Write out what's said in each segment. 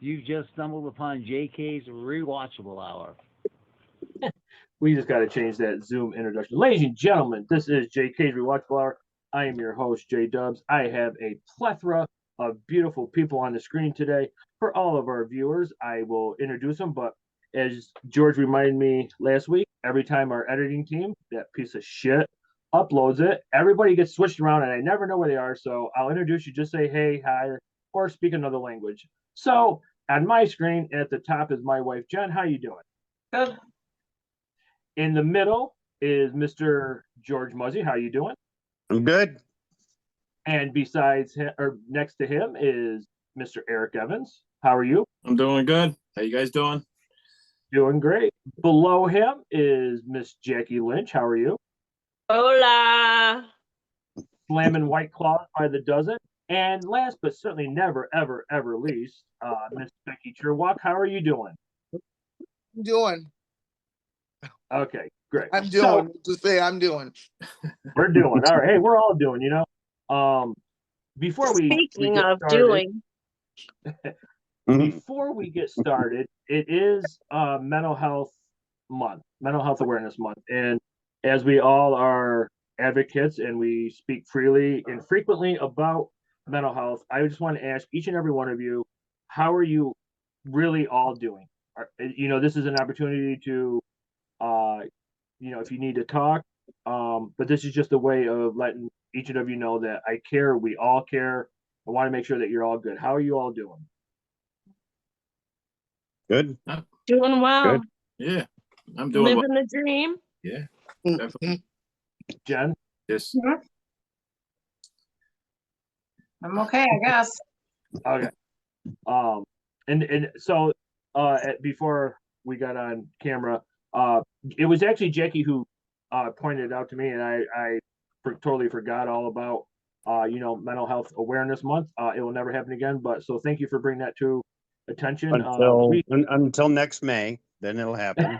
You've just stumbled upon JK's Rewatchable Hour. We just got to change that Zoom introduction. Ladies and gentlemen, this is JK'z Rewatchable Hour. I am your host, J Dubs. I have a plethora of beautiful people on the screen today. For all of our viewers, I will introduce them, but as George reminded me last week, every time our editing team, that piece of shit, uploads it, everybody gets switched around and I never know where they are. So I'll introduce you, just say hey, hi, or speak another language. So on my screen at the top is my wife, Jen. How you doing? Good. In the middle is Mr. George Muzzy. How you doing? I'm good. And besides him, or next to him, is Mr. Eric Evans. How are you? I'm doing good. How you guys doing? Doing great. Below him is Miss Jackie Lynch. How are you? Hola. Slamming White Claws by the dozen. And last but certainly never, ever, ever least, Miss Becky Cherwalk. How are you doing? I'm doing. Okay, great. I'm doing. To say I'm doing. We're doing. All right. Hey, we're all doing, Before we Speaking get of started, doing, before we get started, it is Mental Health Month, Mental Health Awareness Month. And as we all are advocates and we speak freely and frequently about mental health, I just want to ask each and every one of you, how are you really all doing? This is an opportunity to, if you need to talk, but this is just a way of letting each of you know that I care, we all care. I want to make sure that you're all good. How are you all doing? Good. doing well. Good. Yeah, I'm doing Living the dream. Yeah, Mm-hmm. definitely. Jen? Yes. I'm okay, I guess. Okay. And so before we got on camera, it was actually Jackie who pointed it out to me, and I totally forgot all about Mental Health Awareness Month. It will never happen again, but so thank you for bringing that to attention. Until next May, then it'll happen.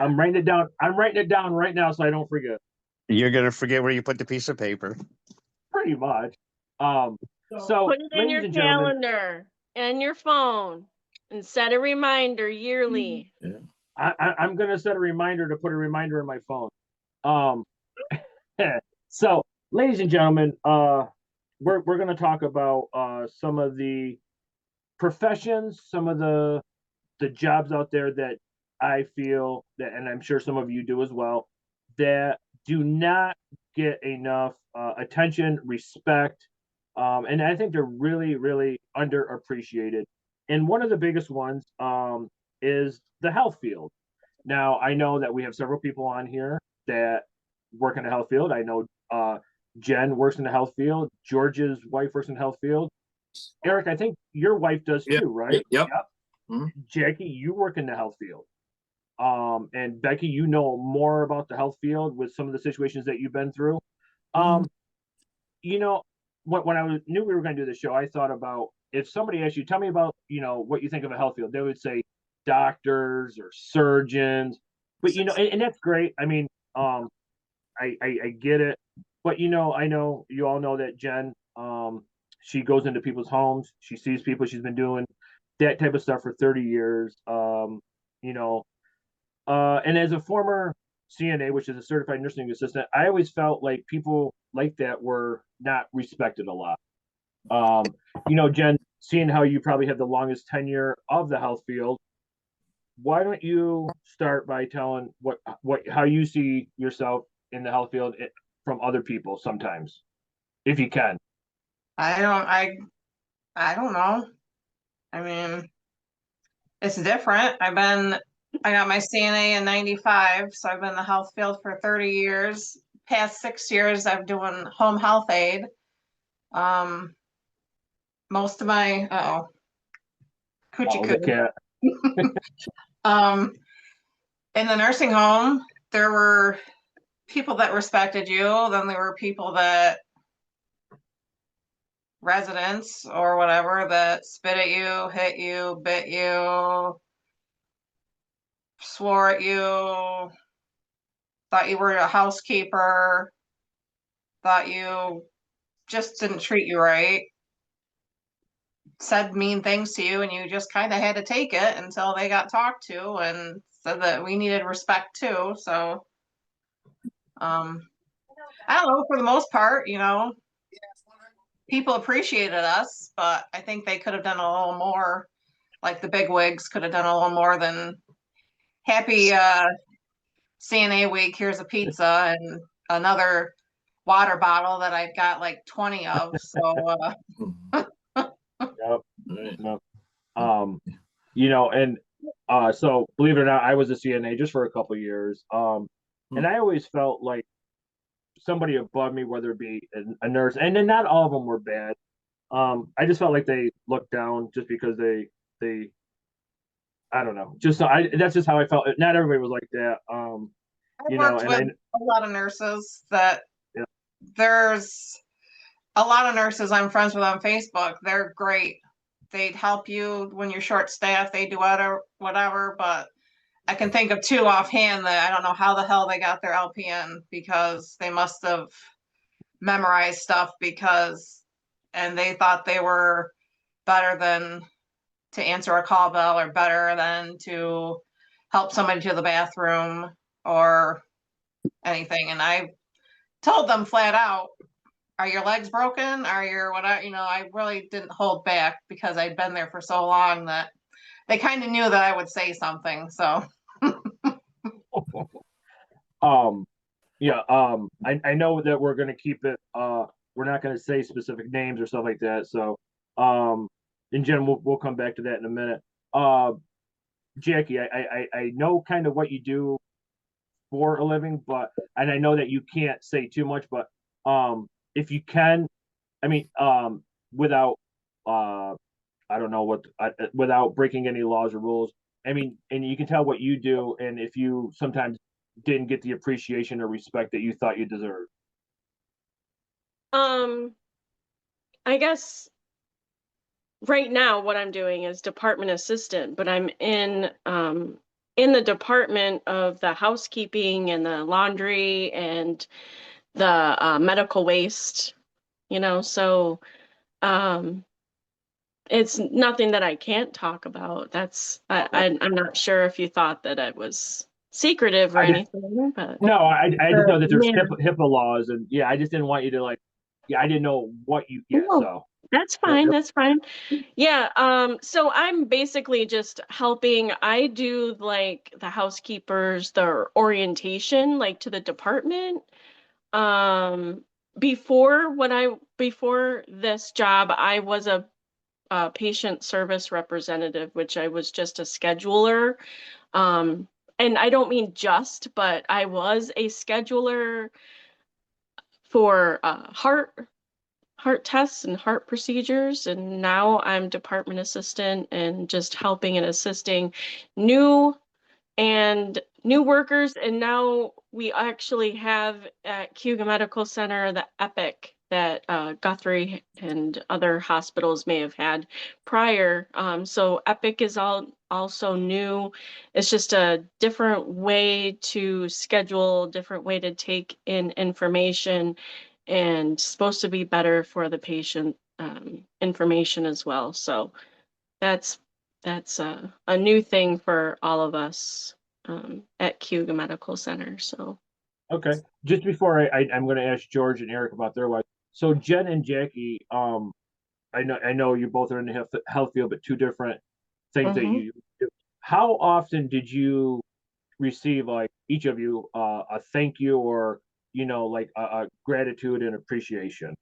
I'm writing it down. I'm writing it down right now so I don't forget. You're gonna forget where you put the piece of paper. Pretty much. So Put it in your calendar and your phone and set a reminder yearly. Yeah. I'm gonna set a reminder to put a reminder in my phone. So, ladies and gentlemen, we're gonna talk about some of the professions, some of the jobs out there that I feel that, and I'm sure some of you do as well, that do not get enough attention, respect, and I think they're really, really underappreciated. And one of the biggest ones is the health field. Now, I know that we have several people on here that work in the health field. I know Jen works in the health field. George's wife works in the health field. Eric, I think your wife does too, right? Yep. Mm-hmm. Jackie, you work in the health field. And Becky, you know more about the health field with some of the situations that you've been through. When I knew we were going to do this show, I thought about if somebody asked you, tell me about, what you think of a health field, they would say doctors or surgeons, but and that's great. I mean, I get it, but I know you all know that Jen, she goes into people's homes, she sees people, she's been doing that type of stuff for 30 years. And as a former CNA, which is a certified nursing assistant, I always felt like people like that were not respected a lot. Jen, seeing how you probably have the longest tenure of the health field, why don't you start by telling how you see yourself in the health field from other people sometimes, if you can. I don't know. I mean, it's different. I got my CNA in 95, so I've been in the health field for 30 years. Past 6 years, I'm doing home health aid. Most of my, coochie cat. In the nursing home, there were people that respected you. Then there were people that, residents or whatever, that spit at you, hit you, bit you, swore at you, thought you were a housekeeper, thought you just didn't treat you right. said mean things to you, and you just kind of had to take it until they got talked to and said that we needed respect too. So, I don't know, for the most part, people appreciated us, but I think they could have done a little more. Like the big wigs could have done a little more than happy CNA week. Here's a pizza and another water bottle that I've got like 20 of. So, Yep. Right. Yep. And so believe it or not, I was a CNA just for a couple of years. And I always felt like somebody above me, whether it be a nurse, and then not all of them were bad. I just felt like they looked down just because they I don't know. That's just how I felt. Not everybody was like that. I've worked with a lot of nurses that Yeah. there's a lot of nurses I'm friends with on Facebook. They're great. They'd help you when you're short staffed. They do whatever, but I can think of two offhand that I don't know how the hell they got their LPN, because they must have memorized stuff and they thought they were better than to answer a call bell or better than to help somebody to the bathroom or anything. And I told them flat out, are your legs broken? Are your whatever? I really didn't hold back because I'd been there for so long that they kind of knew that I would say something. So I know that we're gonna keep it we're not gonna say specific names or stuff like that. So and Jen, we'll come back to that in a minute. Jackie, I know kind of what you do for a living, and I know that you can't say too much, but if you can, I mean, without I don't know without breaking any laws or rules. I mean, and you can tell what you do, and if you sometimes didn't get the appreciation or respect that you thought you deserved. I guess right now what I'm doing is department assistant, but I'm in the department of the housekeeping and the laundry and the medical waste, so it's nothing that I can't talk about. I'm not sure if you thought that it was secretive or anything, but No, I just know that there's yeah. HIPAA laws, and yeah, I just didn't want you to I didn't know what you No, so. that's fine. That's fine. Yeah. So I'm basically just helping. I do like the housekeepers, the orientation, like to the department. Um, before this job, I was a patient service representative, which I was just a scheduler. And I don't mean just, but I was a scheduler for heart tests and heart procedures, and now I'm department assistant and just helping and assisting new workers. And now we actually have at Cuga Medical Center the Epic that Guthrie and other hospitals may have had prior. So Epic is also new. It's just a different way to schedule, different way to take in information, and supposed to be better for the patient information as well. So that's a new thing for all of us at Cuga Medical Center. So Okay. Just before I'm going to ask George and Eric about their life. So Jen and Jackie, I know you both are in the health field, but two different things that you do. How often did you receive, like each of you, a thank you or like a gratitude and appreciation?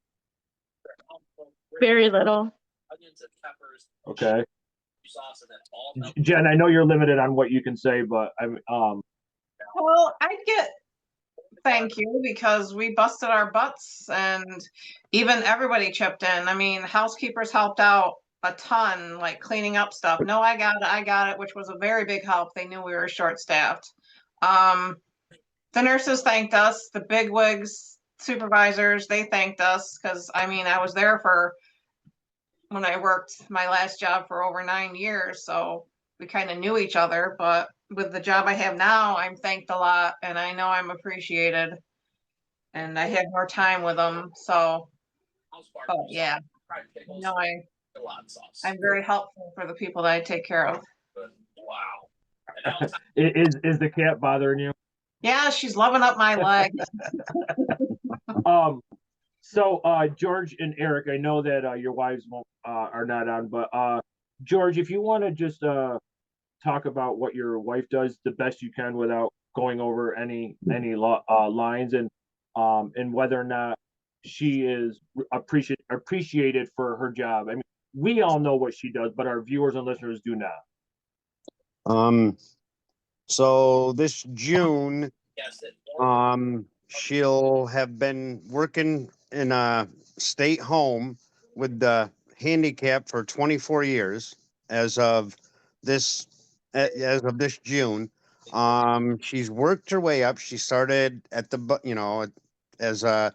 very little. Okay. Jen, I know you're limited on what you can say, but well, I get thank you because we busted our butts and even everybody chipped in. I mean, housekeepers helped out a ton, like cleaning up stuff. No, I got it, which was a very big help. They knew we were short staffed. The nurses thanked us, the bigwigs, supervisors, they thanked us because I mean, I was there when I worked my last job for over 9 years. So we kind of knew each other, but with the job I have now, I'm thanked a lot and I know I'm appreciated and I have more time with them. So, but yeah, no, I'm very helpful for the people that I take care of. Is the cat bothering you? Yeah, she's loving up my leg. So George and Eric, I know that your wives won't are not on, but George, if you want to just talk about what your wife does the best you can without going over any lines, and whether or not she is appreciated for her job. I mean, we all know what she does, but our viewers and listeners do not. So this June, she'll have been working in a state home with the handicap for 24 years as of this June. She's worked her way up. She started at as a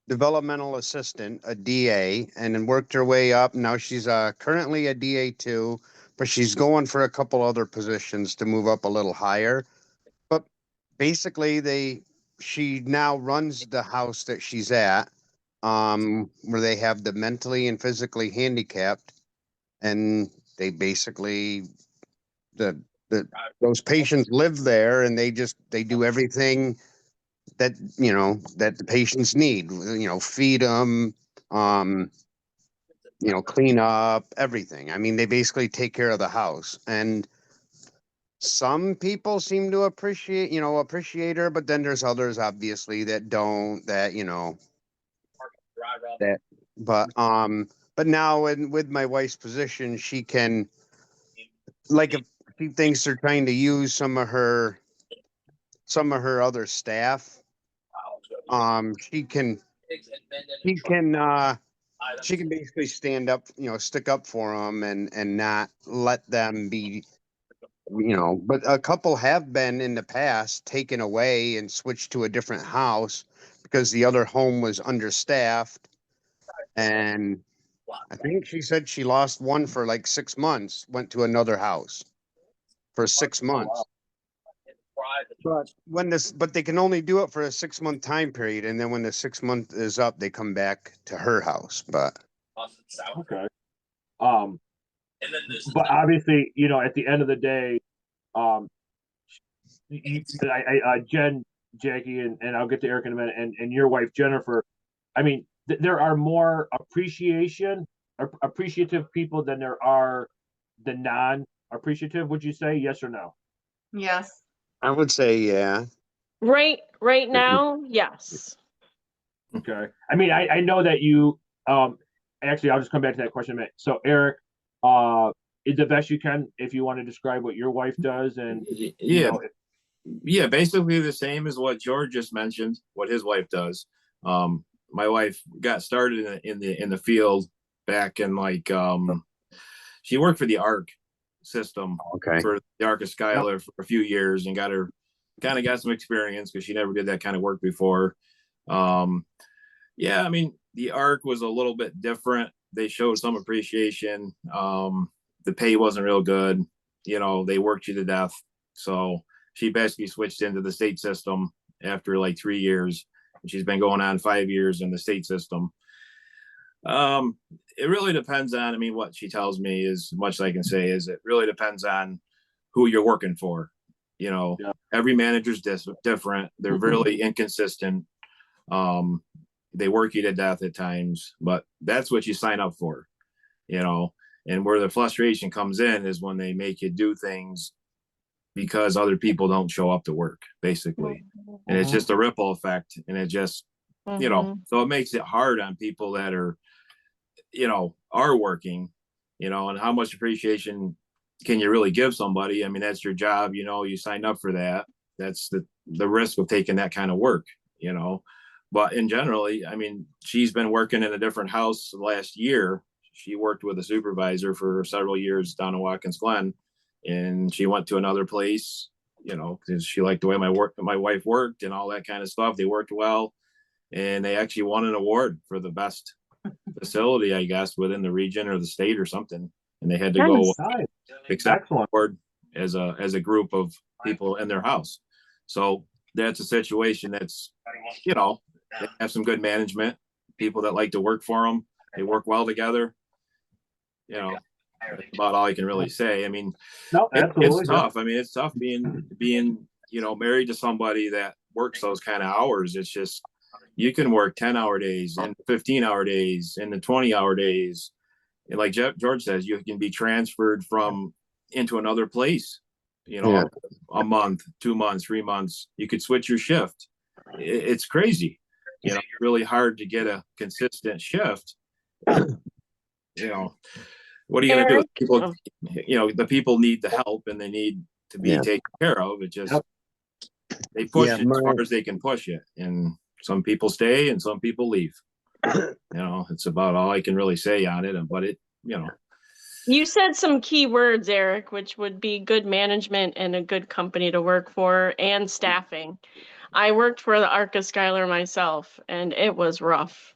developmental assistant, a DA, and then worked her way up. Now she's currently a DA2, but she's going for a couple other positions to move up a little higher. But basically, she now runs the house that she's at, where they have the mentally and physically handicapped, and they basically those patients live there, and they do everything that that the patients need. Feed them, clean up everything. I mean, they basically take care of the house. And some people seem to appreciate her, but then there's others obviously that don't, but now with my wife's position, she can, like, if she thinks they're trying to use some of her other staff, she can basically stand up, stick up for them and not let them be, but a couple have been in the past taken away and switched to a different house because the other home was understaffed. And I think she said she lost one for like 6 months, went to another house for 6 months. But they can only do it for a 6-month time period, and then when the 6 month is up, they come back to her house. But okay, but obviously, at the end of the day, Jen, Jackie, and I'll get to Eric in a minute, and your wife Jennifer. I mean, there are more appreciative people than there are the non-appreciative. Would you say yes or no? Yes. I would say, yeah. Right now, yes. Okay. I mean, I know that you actually I'll just come back to that question in a minute. So Eric, is the best you can if you want to describe what your wife does, and yeah, basically the same as what George just mentioned, what his wife does. My wife got started in the field back in she worked for the ARC system, for the ARC of Schuyler for a few years, and got some experience because she never did that kind of work before. Yeah, I mean, the ARC was a little bit different. They showed some appreciation. The pay wasn't real good. They worked you to death. So she basically switched into the state system after like 3 years. And she's been going on 5 years in the state system. It really depends on, what she tells me is much I can say is it really depends on who you're working for. Every manager's different. They're really inconsistent. They work you to death at times, but that's what you sign up for, and where the frustration comes in is when they make you do things because other people don't show up to work, basically. And it's just a ripple effect. And it just, so it makes it hard on people that are working, and how much appreciation can you really give somebody? That's your job, you signed up for that. That's the risk of taking that kind of work, but in generally, she's been working in a different house last year. She worked with a supervisor for several years down in Watkins Glen, and she went to another place, because she liked the way my wife worked and all that kind of stuff. They worked well, and they actually won an award for the best facility, I guess, within the region or the state or something. And they had to go accept the award as a group of people in their house. So that's a situation that's, they have some good management, people that like to work for them. They work well together. you know, that's about all I can really say. I mean, No, absolutely. it's tough. I mean, it's tough being, you know, married to somebody that works those kind of hours. It's just, you can work 10-hour days and 15-hour days and the 20-hour days. And like George says, you can be transferred from into another place, you know, a month, 2 months, 3 months. You could switch your shift. It's crazy, you know, really hard to get a consistent shift. You know, what are you going to do? People, you know, the people need the help and they need to be taken care of. It just, they push it as far as they can push it. And some people stay and some people leave. You know, it's about all I can really say on it. But it, you know. You said some key words, Eric, which would be good management and a good company to work for and staffing. I worked for the Arca Skylar myself and it was rough.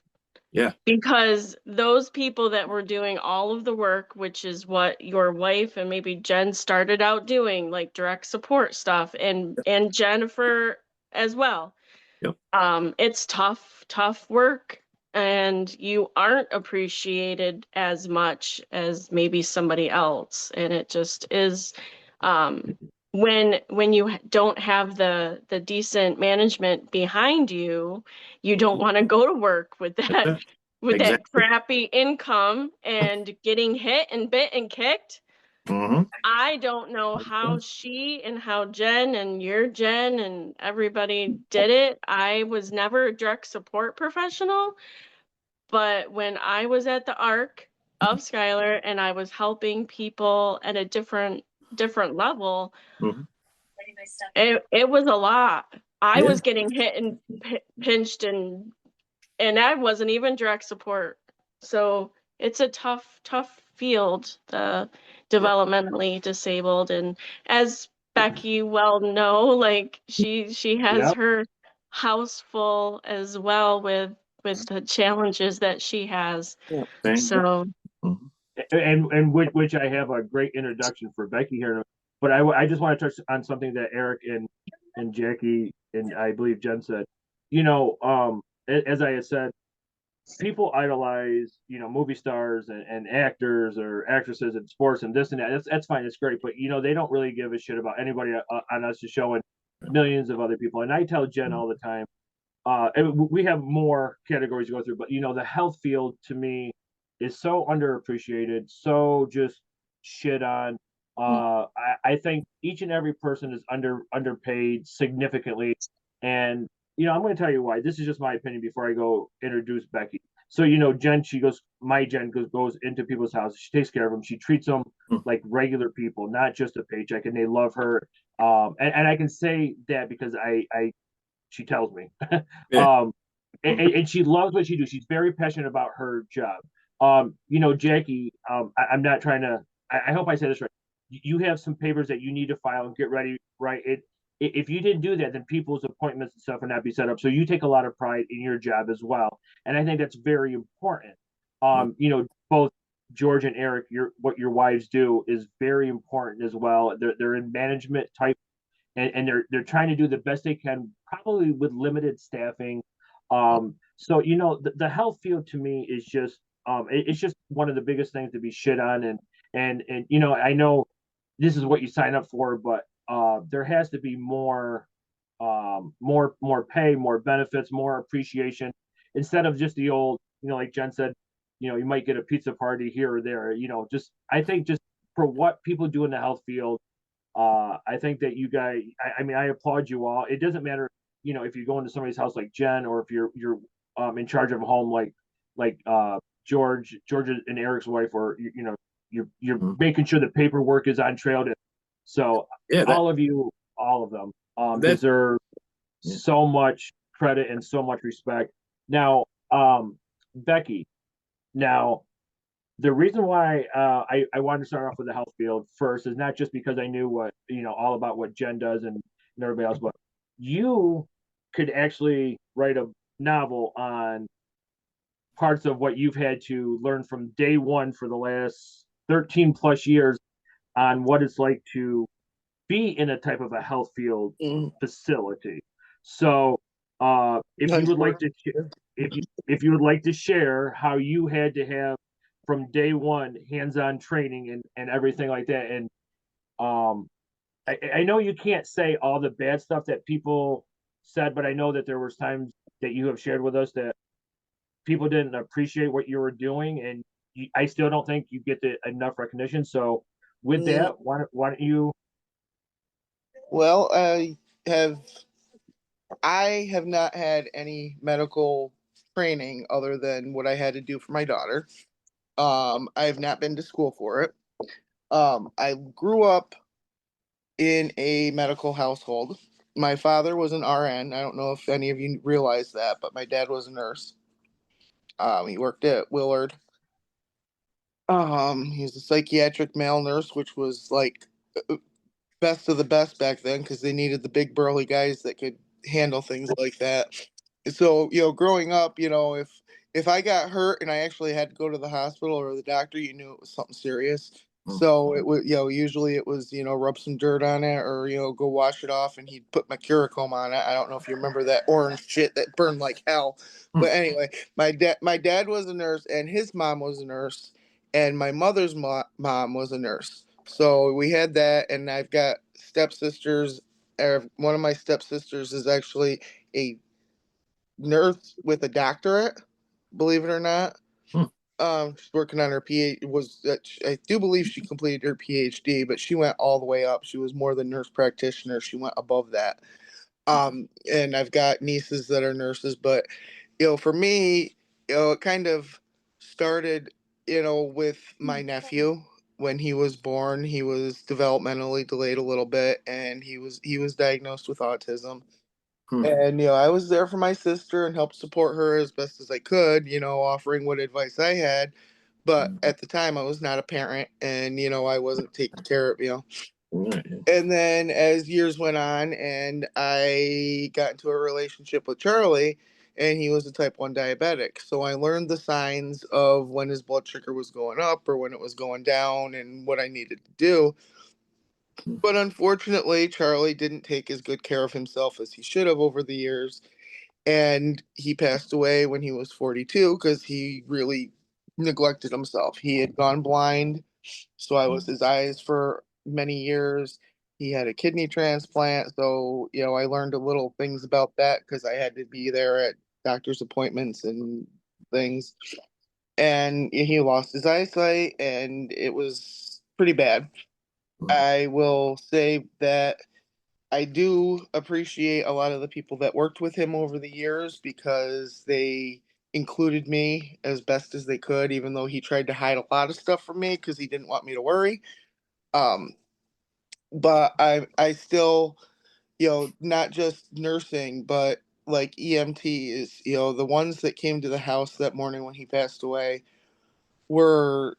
Yeah. Because those people that were doing all of the work, which is what your wife and maybe Jen started out doing, like direct support stuff, and Jennifer as well. Yep. It's tough work, and you aren't appreciated as much as maybe somebody else. And it just is when you don't have the decent management behind you, you don't want to go to work with that. With that crappy income and getting hit and bit and kicked. I don't know how she and how Jen and your Jen and everybody did it. I was never a direct support professional, but when I was at the ARC of Skylar and I was helping people at a different level, it was a lot. I was getting hit and pinched and I wasn't even direct support. So it's a tough field, the developmentally disabled. And as Becky well know, like she has her house full as well with the challenges that she has. So and which I have a great introduction for Becky here, but I just want to touch on something that Eric and Jackie and I believe Jen said. You know, as I had said, people idolize, you know, movie stars and actors or actresses in sports and this and that. That's fine, it's great, but you know, they don't really give a shit about anybody on us just showing millions of other people. And I tell Jen all the time, we have more categories to go through, but you know, the health field to me is so underappreciated, so just shit on. I think each and every person is underpaid significantly, and you know, I'm going to tell you why. This is just my opinion before I go introduce Becky. So, you know, Jen, my Jen goes into people's houses. She takes care of them. She treats them like regular people, not just a paycheck, and they love her. And I can say that because she tells me. And she loves what she does. She's very passionate about her job. You know, Jackie, I'm not trying to, I hope I said this right. You have some papers that you need to file and get ready, right? If you didn't do that, then people's appointments and stuff would not be set up. So you take a lot of pride in your job as well. And I think that's very important. You know, both George and Eric, what your wives do is very important as well. They're in management type, and they're trying to do the best they can, probably with limited staffing. So you know, the health field to me is just it's just one of the biggest things to be shit on. And you know, I know this is what you sign up for, but there has to be more pay, more benefits, more appreciation, instead of just the old, you know, like Jen said, you know, you might get a pizza party here or there. You know, just I think just for what people do in the health field, I think that you guys, I mean, I applaud you all. It doesn't matter, you know, if you go into somebody's house like Jen, or if you're in charge of a home like George and Eric's wife, or you know, you're making sure the paperwork is on trail. So all of them deserve so much credit and so much respect. Now, Becky, the reason why I wanted to start off with the health field first is not just because I knew what, you know, all about what Jen does and everybody else, but you could actually write a novel on parts of what you've had to learn from day one for the last 13 plus years on what it's like to be in a type of a health field facility. So if you would like to share how you had to have from day one, hands-on training and everything like that. And I know you can't say all the bad stuff that people said, but I know that there was times that you have shared with us that people didn't appreciate what you were doing, and I still don't think you get enough recognition. So with that, why don't you? Well, I have not had any medical training other than what I had to do for my daughter. I have not been to school for it. I grew up in a medical household. My father was an RN. I don't know if any of you realize that, but my dad was a nurse. He worked at Willard. He was a psychiatric male nurse, which was like best of the best back then because they needed the big burly guys that could handle things like that. So, growing up, if I got hurt and I actually had to go to the hospital or the doctor, you knew it was something serious. So it would, usually it was, rub some dirt on it or, go wash it off, and he'd put mercurochrome on it. I don't know if you remember that orange shit that burned like hell. But anyway, my dad was a nurse and his mom was a nurse and my mother's mom was a nurse. So we had that, and I've got stepsisters. One of my stepsisters is actually a nurse with a doctorate, believe it or not. She's working on her PhD. I do believe she completed her PhD, but she went all the way up. She was more than nurse practitioner. She went above that. And I've got nieces that are nurses, but for me, it kind of started, with my nephew. When he was born, he was developmentally delayed a little bit, and he was diagnosed with autism. And I was there for my sister and helped support her as best as I could, offering what advice I had. But at the time, I was not a parent, and I wasn't taking care of. And then as years went on, and I got into a relationship with Charlie, and he was a type 1 diabetic. So I learned the signs of when his blood sugar was going up or when it was going down and what I needed to do. But unfortunately, Charlie didn't take as good care of himself as he should have over the years. And he passed away when he was 42 because he really neglected himself. He had gone blind, so I was his eyes for many years. He had a kidney transplant, so I learned a little things about that because I had to be there at doctor's appointments and things. And he lost his eyesight, and it was pretty bad. I will say that I do appreciate a lot of the people that worked with him over the years because they included me as best as they could, even though he tried to hide a lot of stuff from me because he didn't want me to worry. Um, but I still, not just nursing, but like EMT is, the ones that came to the house that morning when he passed away were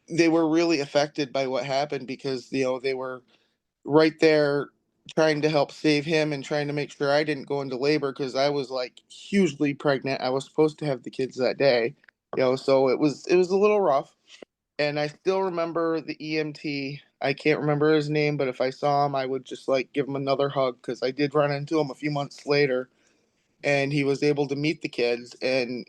they were really affected by what happened because they were right there trying to help save him and trying to make sure I didn't go into labor because I was like hugely pregnant. I was supposed to have the kids that day, so it was a little rough. And I still remember the EMT. I can't remember his name, but if I saw him, I would just like give him another hug because I did run into him a few months later, and he was able to meet the kids, and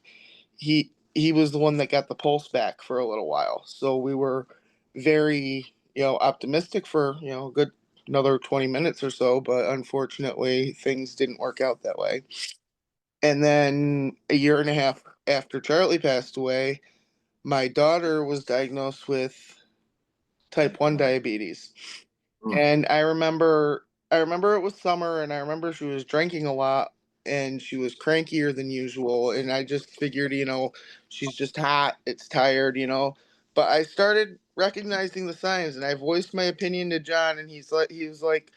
he was the one that got the pulse back for a little while. So we were very optimistic for a good another 20 minutes or so, but unfortunately things didn't work out that way. And then a year and a half after Charlie passed away, my daughter was diagnosed with type 1 diabetes. And I remember it was summer, and I remember she was drinking a lot and she was crankier than usual, and I just figured, she's just hot, it's tired, but I started recognizing the signs, and I voiced my opinion to John, and he was like,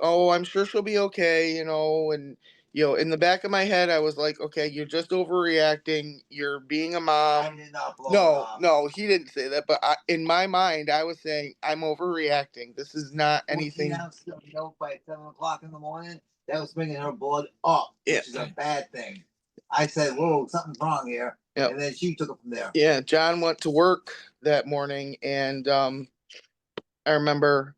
"Oh, I'm sure she'll be okay," and in the back of my head, I was like, "Okay, you're just overreacting. You're being a mom." I did not blow it No, up. no, he didn't say that, but in my mind, I was saying I'm overreacting. This is not anything. 14 ounces of milk by 7 o'clock in the morning. That was bringing her blood up, Yeah. which is a bad thing. I said, "Whoa, something's wrong here," Yep. and then she took it from there. Yeah, John went to work that morning, and I remember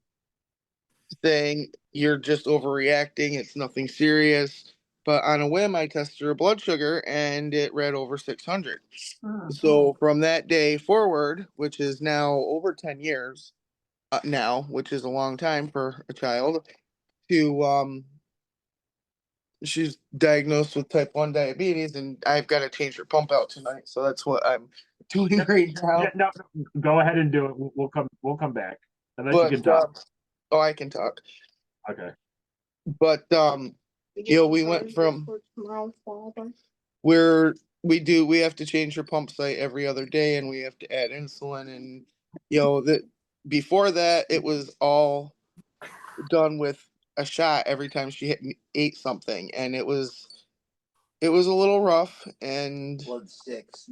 saying, "You're just overreacting. It's nothing serious." but on a whim, I tested her blood sugar and it read over 600. Mhm. So from that day forward, which is now over 10 years now, which is a long time for a child, to she's diagnosed with type 1 diabetes, and I've got to change her pump out tonight. So that's what I'm doing right now. Yeah, no, go ahead and do it. We'll come back. Unless you can But talk. oh, I can talk. Okay. But we went from where we have to change her pump site every other day, and we have to add insulin, and that before that it was all done with a shot every time she ate something, and it was a little rough, and Blood sticks.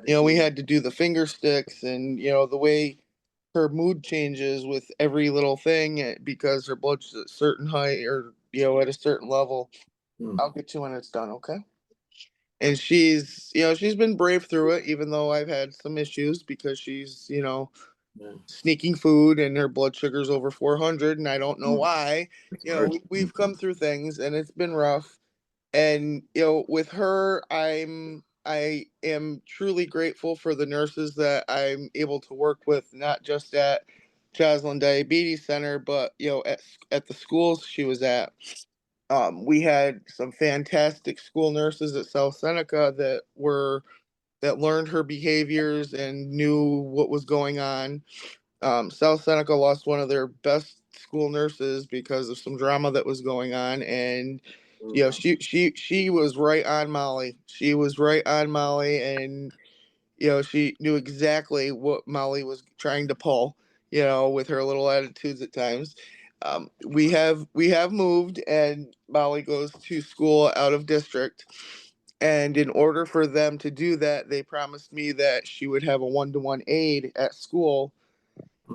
we had to do the finger sticks, and the way her mood changes with every little thing because her blood's at a certain height or at a certain level. I'll get you when it's done, okay? And she's been brave through it, even though I've had some issues because she's sneaking food and her blood sugar's over 400, and I don't know why. We've come through things, and it's been rough. And with her, I am truly grateful for the nurses that I'm able to work with, not just at Joslin Diabetes Center, but at the schools she was at. We had some fantastic school nurses at South Seneca that learned her behaviors and knew what was going on. South Seneca lost one of their best school nurses because of some drama that was going on, and she was right on Molly. She was right on Molly, and she knew exactly what Molly was trying to pull. With her little attitudes at times. We have moved, and Molly goes to school out of district. And in order for them to do that, they promised me that she would have a one-to-one aide at school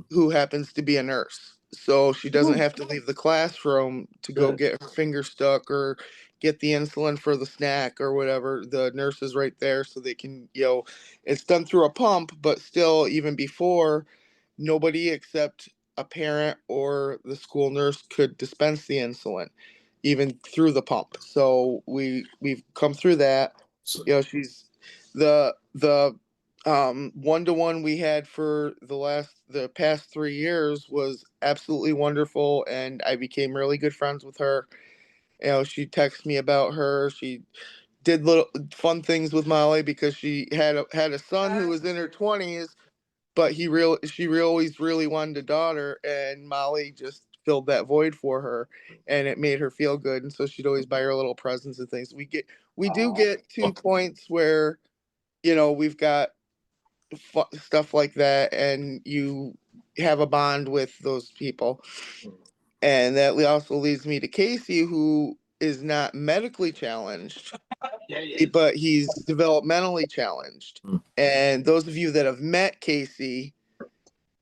who happens to be a nurse. So she doesn't have to leave the classroom to go get her finger stuck or get the insulin for the snack or whatever. The nurse is right there so they can, it's done through a pump, but still, even before, nobody except a parent or the school nurse could dispense the insulin, even through the pump. So we've come through that. She's the one-to-one we had for the past 3 years was absolutely wonderful, and I became really good friends with her. She texted me about her. She did little fun things with Molly because she had a son who was in her 20s, but she always really wanted a daughter, and Molly just filled that void for her, and it made her feel good. And so she'd always buy her little presents and things. We do get to points where we've got stuff like that, and you have a bond with those people. And that also leads me to Casey, who is not medically challenged, but he's developmentally challenged. And those of you that have met Casey,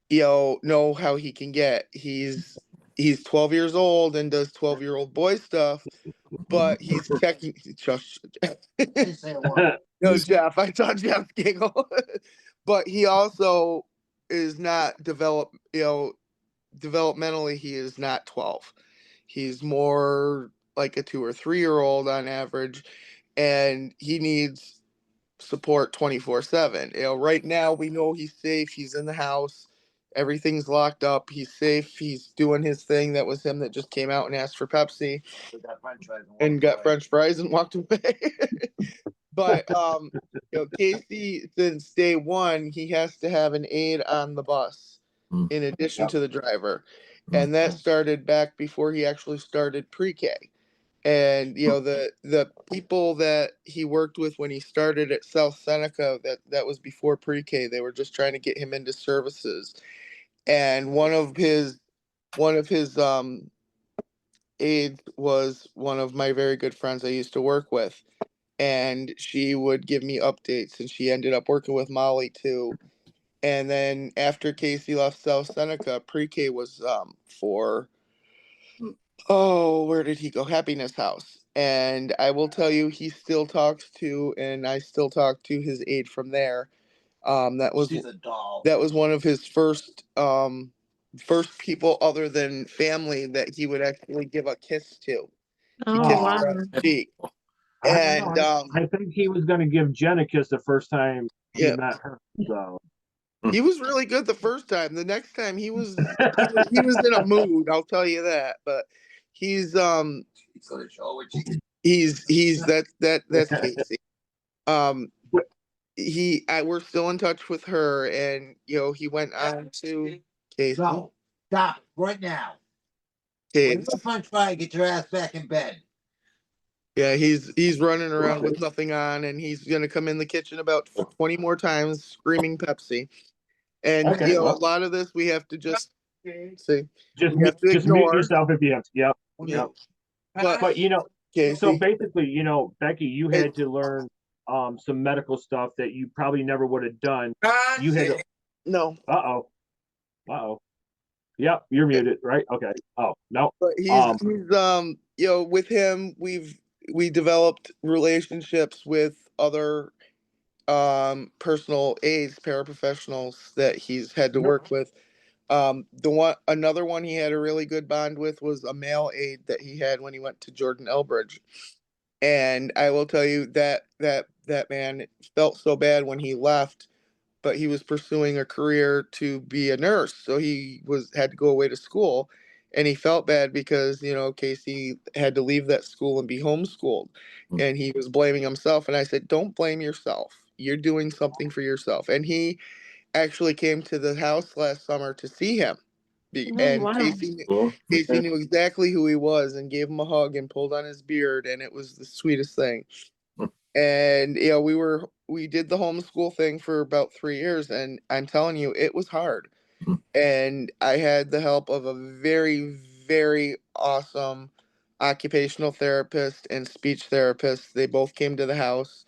know how he can get. He's 12 years old and does 12-year-old boy stuff, but he's checking. Just no, Jeff. I saw Jeff giggle. But he also is not developmentally, he is not 12. He's more like a 2 or 3-year-old on average, and he needs support 24/7. Right now we know he's safe. He's in the house. Everything's locked up. He's safe. He's doing his thing. That was him that just came out and asked for Pepsi and got French fries and walked away. But Casey, since day one, he has to have an aide on the bus in addition to the driver, and that started back before he actually started pre-K. And the people that he worked with when he started at South Seneca, that was before pre-K. They were just trying to get him into services, and one of his aides was one of my very good friends I used to work with, and she would give me updates, and she ended up working with Molly too. And then after Casey left South Seneca, pre-K was for where did he go? Happiness House. And I will tell you, he still talks to, and I still talk to his aide from there. She's a doll. That was one of his first people other than family that he would actually give a kiss to. He Oh, kissed wow. her on the cheek. I don't And know. I think he was going to give Jen a kiss the first time he yeah, met her. So he was really good the first time. The next time he was in a mood, I'll tell you that. But he's that's Casey. But- We're still in touch with her, and he went on to Casey. No, stop right now. Okay. When you're fun trying to get your ass back in bed. Yeah, he's running around with nothing on, and he's gonna come in the kitchen about 20 more times, screaming Pepsi. And Okay, a well. lot of this we have to just see. just We have to just mute ignore. yourself if you have to. Yep. Yeah. Yep. But But so Casey, basically, Becky, you had to learn some medical stuff that you probably never would have done. You had to. no, Uh-oh. Yep, you're muted, right? Okay. Oh, no. but he's with him we developed relationships with other personal aides, paraprofessionals that he's had to work with. Another one he had a really good bond with was a male aide that he had when he went to Jordan Elbridge. And I will tell you that man felt so bad when he left, but he was pursuing a career to be a nurse, so he had to go away to school, and he felt bad because Casey had to leave that school and be homeschooled, and he was blaming himself. And I said, don't blame yourself. You're doing something for yourself. And he actually came to the house last summer to see him. And wow. Casey knew exactly who he was and gave him a hug and pulled on his beard, and it was the sweetest thing. And we did the homeschool thing for about 3 years, and I'm telling you, it was hard. And I had the help of a very, very awesome occupational therapist and speech therapist. They both came to the house.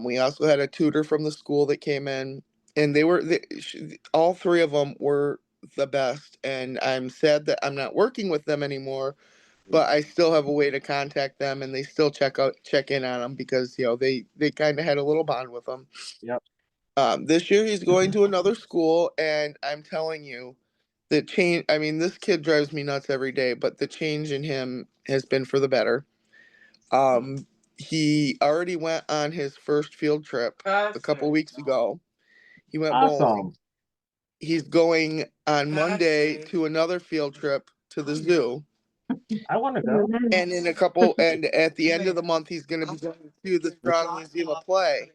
We also had a tutor from the school that came in, and all three of them were the best. And I'm sad that I'm not working with them anymore, but I still have a way to contact them, and they still check in on them because they kind of had a little bond with them. Yep. This year he's going to another school, and I'm telling you, the change. I mean, this kid drives me nuts every day, but the change in him has been for the better. He already went on his first field trip a couple weeks ago. He went bowling. Awesome. He's going on Monday to another field trip to the zoo. I want to go. And at the end of the month, he's going to be going to the Strong Museum of Play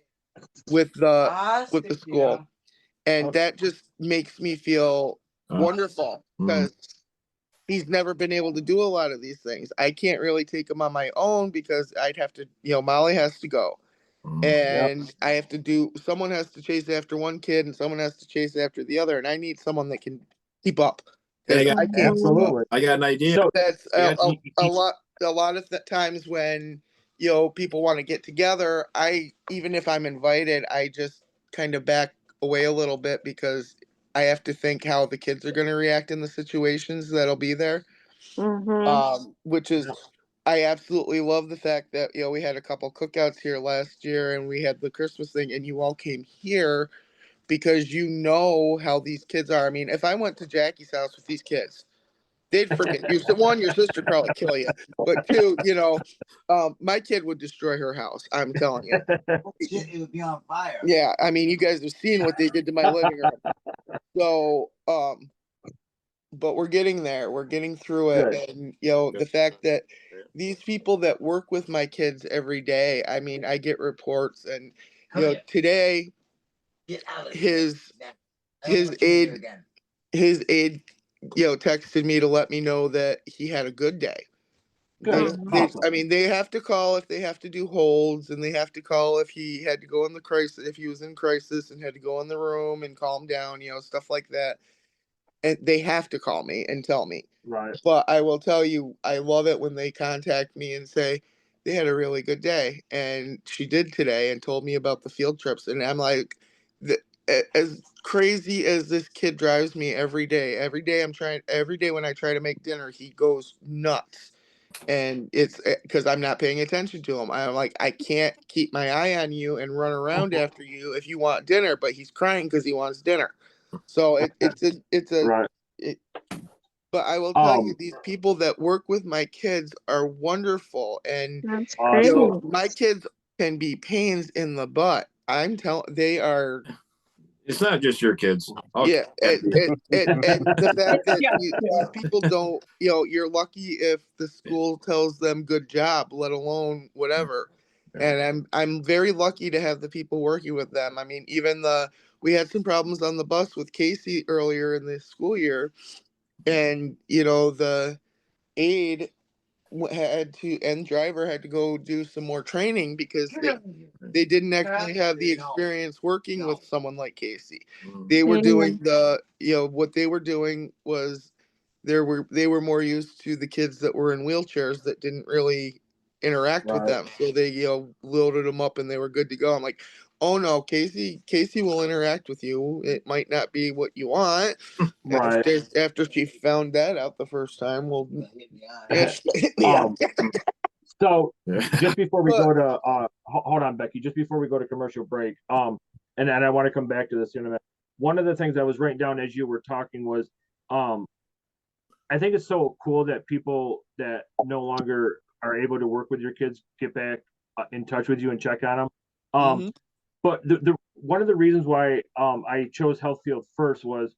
with the school. And that just makes me feel wonderful because he's never been able to do a lot of these things. I can't really take him on my own because I'd have to, Molly has to go. And I have to someone has to chase after one kid and someone has to chase after the other. And I need someone that can keep up. Hey, I can't keep up. Absolutely. I got an idea. So That's Yeah. a lot of the times when people want to get together, even if I'm invited, I just kind of back away a little bit because I have to think how the kids are going to react in the situations that'll be there. Which is I absolutely love the fact that we had a couple cookouts here last year and we had the Christmas thing and you all came here because how these kids are. I mean, if I went to Jackie's house with these kids, they'd freaking your sister'd probably kill you. But two, my kid would destroy her house. I'm telling you. Shit, it would be on fire. Yeah, I mean, you guys have seen what they did to my living room. So, but we're getting there. We're getting through it. Good. And the fact that these people that work with my kids every day, I mean, I get reports, and today Get out of his here. aide texted me to let me know that he had a good day. Good. Awesome. I mean, they have to call if they have to do holds, and they have to call if he had to go in the crisis, if he was in crisis and had to go in the room and calm down, stuff like that. And they have to call me and tell me. Right. But I will tell you, I love it when they contact me and say they had a really good day, and she did today, and told me about the field trips, and I'm like, as crazy as this kid drives me every day when I try to make dinner, he goes nuts. And it's because I'm not paying attention to him. I'm like, I can't keep my eye on you and run around after you if you want dinner, but he's crying because he wants dinner. So it's a right. But I will tell you, Um, these people that work with my kids are wonderful, and That's Awesome. great. you know, my kids can be pains in the butt. I'm telling, they are. It's not just your kids. Okay. Yeah, and the fact that Yeah. these people don't, you know, you're lucky if the school tells them good job, let alone whatever. And I'm very lucky to have the people working with them. I mean, even we had some problems on the bus with Casey earlier in the school year, and you know the aide had to and driver had to go do some more training because they didn't actually have the experience working with someone like Casey. They were doing what they were doing was they were more used to the kids that were in wheelchairs that didn't really interact with Right. them. So they, loaded them up and they were good to go. I'm like, oh no, Casey will interact with you. It might not be what you want. Right. After she found that out the first time, well, yeah, she hit me up. So just before we But- go to hold on, Becky, just before we go to commercial break, and I want to come back to this in a minute. One of the things I was writing down as you were talking was I think it's so cool that people that no longer are able to work with your kids get back in touch with you and check on them. But the one of the reasons why I chose health field first was,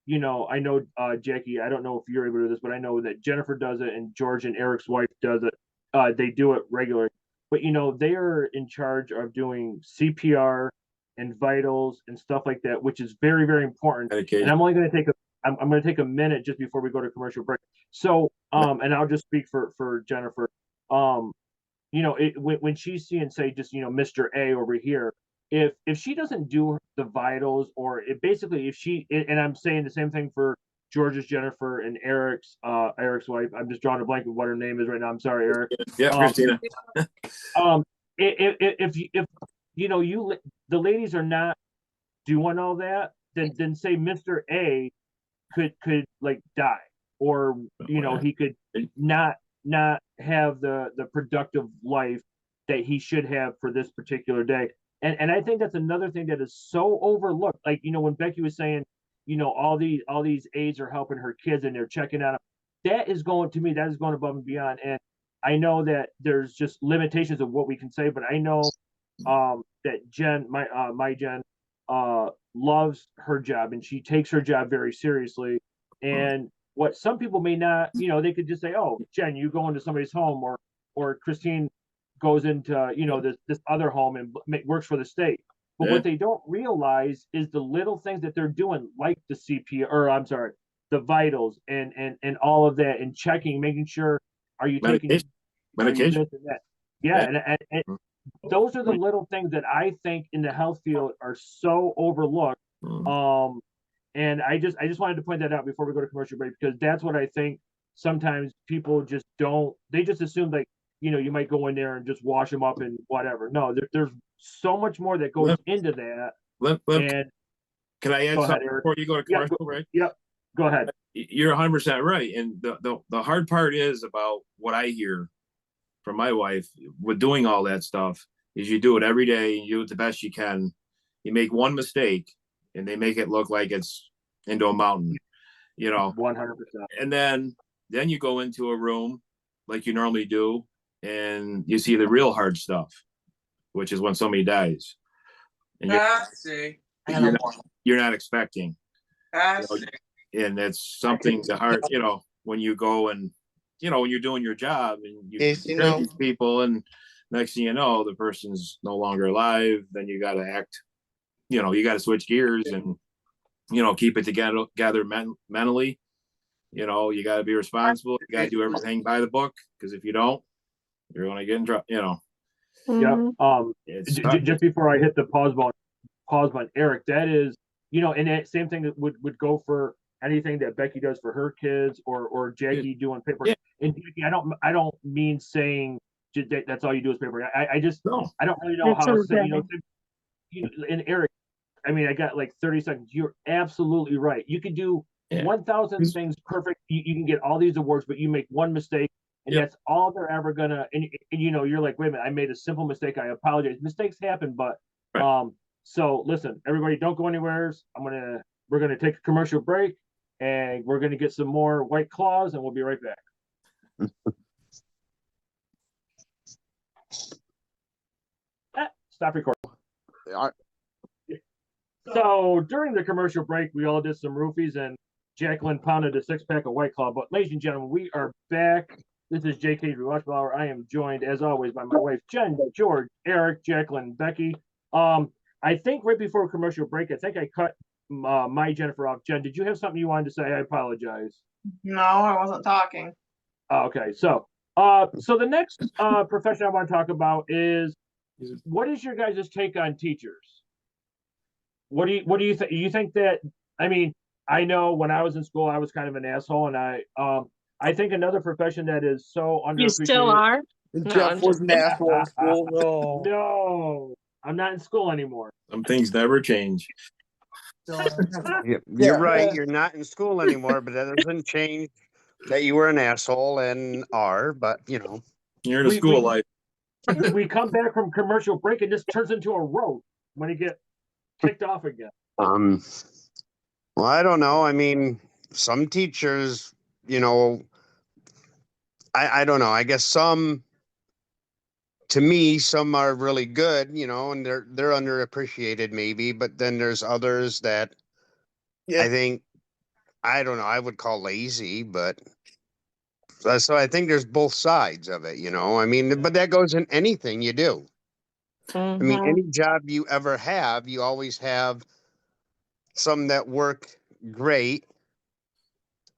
I know Jackie, I don't know if you're able to do this, but I know that Jennifer does it and George and Eric's wife does it. They do it regularly, but they are in charge of doing CPR and vitals and stuff like that, which is very, very important. And I'm only going to take I'm going to take a minute just before we go to commercial break. So, and I'll just speak for Jennifer. When she's seeing, say, just Mr. A over here, if she doesn't do the vitals, or basically if she, and I'm saying the same thing for George's Jennifer and Eric's wife. I'm just drawing a blank with what her name is right now. I'm sorry, Eric. Yeah, Christina. If the ladies are not doing all that, then say Mr. A could like die, or he could not have the productive life that he should have for this particular day. And I think that's another thing that is so overlooked. Like, when Becky was saying, all these aides are helping her kids and they're checking out. That is going above and beyond. And I know that there's just limitations of what we can say, but I know that Jen, my Jen, loves her job and she takes her job very seriously. And what some people may not, they could just say, "Oh, Jen, you go into somebody's home," or Christine goes into this other home and works for the state. But what they don't realize is the little things that they're doing, like the CPR, or I'm sorry, the vitals and all of that, and checking, making sure, are you taking medication, this and that? Yeah. And those are the little things that I think in the health field are so overlooked. And I just wanted to point that out before we go to commercial break, because that's what I think sometimes people just don't, they just assume like, you might go in there and just wash them up and whatever. No, there's so much more that goes into that. And can I add something before you go to commercial break? Yep. Go ahead. You're 100% right. And the hard part is about what I hear from my wife with doing all that stuff is you do it every day. You do it the best you can. You make one mistake and they make it look like it's into a mountain, 100%. And then you go into a room like you normally do, and you see the real hard stuff, which is when somebody dies. And you're not expecting. And it's something to hard, when you go and, when you're doing your job and you treat these people, and next thing you know, the person's no longer alive, then you got to act, you got to switch gears and, keep it together mentally. You got to be responsible. You got to do everything by the book, because if you don't, you're going to get in trouble, Yep. Just before I hit the pause button, Eric, that is, and that same thing that would go for anything that Becky does for her kids, or Jackie doing paper. Yeah. And Jackie, I don't mean saying that's all you do is paper. I just I don't really know how to say, and Eric, I mean, I got like 30 seconds. You're absolutely right. You could do 1,000 things perfect. You can get all these awards, but you make one mistake, and that's all they're ever gonna. And you're like, wait a minute, I made a simple mistake. I apologize. Mistakes happen, but so listen, everybody, don't go anywhere. We're gonna take a commercial break, and we're going to get some more White Claws, and we'll be right back. Stop recording. So during the commercial break, we all did some roofies, and Jacqueline pounded a 6-pack of White Claw. But ladies and gentlemen, we are back. This is JK'z Rewatchable Hour. I am joined, as always, by my wife, Jen, George, Eric, Jacqueline, Becky. I think right before commercial break, I think I cut my Jennifer off. Jen, did you have something you wanted to say? I apologize. No, I wasn't talking. Okay, so the next profession I want to talk about is what is your guys' take on teachers? What do you think? You think that? I mean, I know when I was in school, I was kind of an asshole, and I think another profession that is so underappreciated. You still are? Jeff was an asshole in school. No. No, I'm not in school anymore. Some things never change. You're right. You're not in school anymore, but that doesn't change that you were an asshole and are. But you know, You're in a school life. We come back from commercial break, and this turns into a roast when you get kicked off again. Well, I don't know. I mean, some teachers, you know, I don't know. I guess some, to me, some are really good, you know, and they're underappreciated maybe, but then there's others that I think, I don't know, I would call lazy, but so I think there's both sides of it, you know. I mean, but that goes in anything you do. I mean, any job you ever have, you always have some that work great.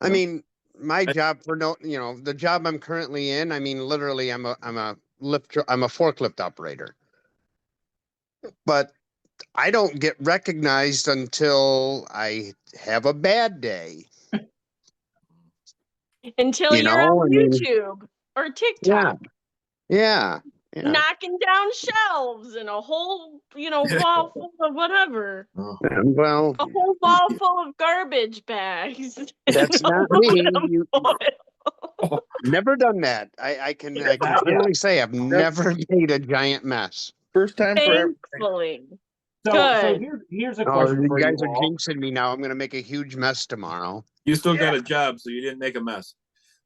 I mean, my job the job I'm currently in, I mean, literally I'm a forklift operator. But I don't get recognized until I have a bad day. Until you're on YouTube or TikTok. Yeah. Knocking down shelves and a whole, wall full of whatever. Well, a whole wall full of garbage bags. That's not me. Never done that. I can clearly say I've never made a giant mess. First time for Thankfully. So here's a question you for guys you are all. jinxing me now. I'm going to make a huge mess tomorrow. You still got a job, so you didn't make a mess.